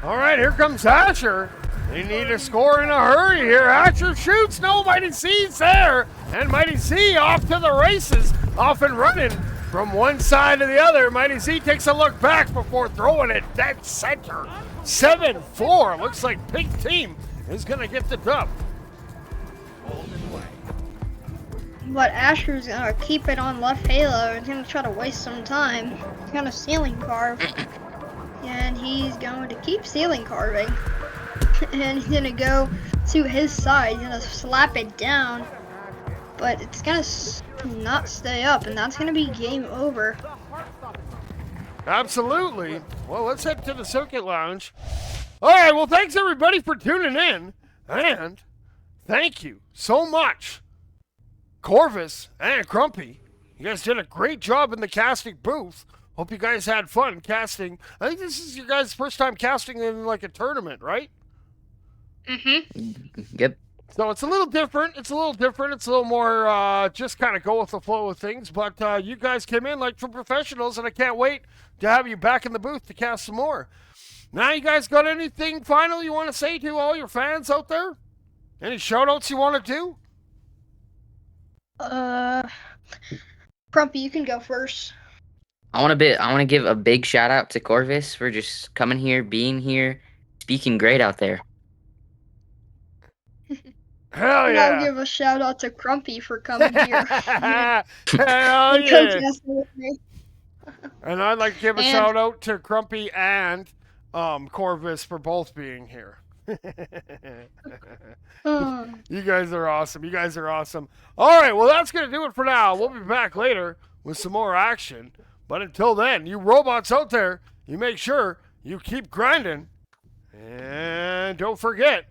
All right, here comes Asher. They need to score in a hurry here. Asher shoots, no, Mighty C's there. And Mighty C off to the races, off and running. From one side to the other, Mighty Z takes a look back before throwing it dead center. 7-4. Looks like Pink Team is going to get the dub. But Asher's gonna keep it on left halo. He's gonna try to waste some time. He's gonna ceiling carve. And he's going to keep ceiling carving. And he's gonna go to his side. He's gonna slap it down. But it's gonna not stay up, and that's gonna be game over. Absolutely. Well, let's head to the Circuit Lounge. All right, well, thanks everybody for tuning in. And thank you so much, Corvus and Crumpy. You guys did a great job in the casting booth. Hope you guys had fun casting. I think this is your guys' first time casting in like a tournament, right? Yep. So it's a little different. It's a little more just kind of go with the flow of things. But you guys came in like true professionals, and I can't wait to have you back in the booth to cast some more. Now, you guys got anything final you want to say to all your fans out there? Any shout-outs you want to do? Crumpy, you can go first. I want to give a big shout out to Corvus for just coming here, being here, speaking great out there. Hell And yeah! I'll give a shout out to Crumpy for coming here. Hell And yeah! co-casting with me. And I'd like to give a And- shout out to Crumpy and Corvus for both being here. You guys are awesome. You guys are awesome. All right, well, that's going to do it for now. We'll be back later with some more action. But until then, you robots out there, you make sure you keep grinding. And don't forget,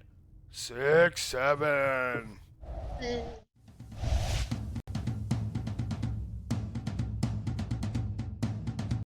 6-7.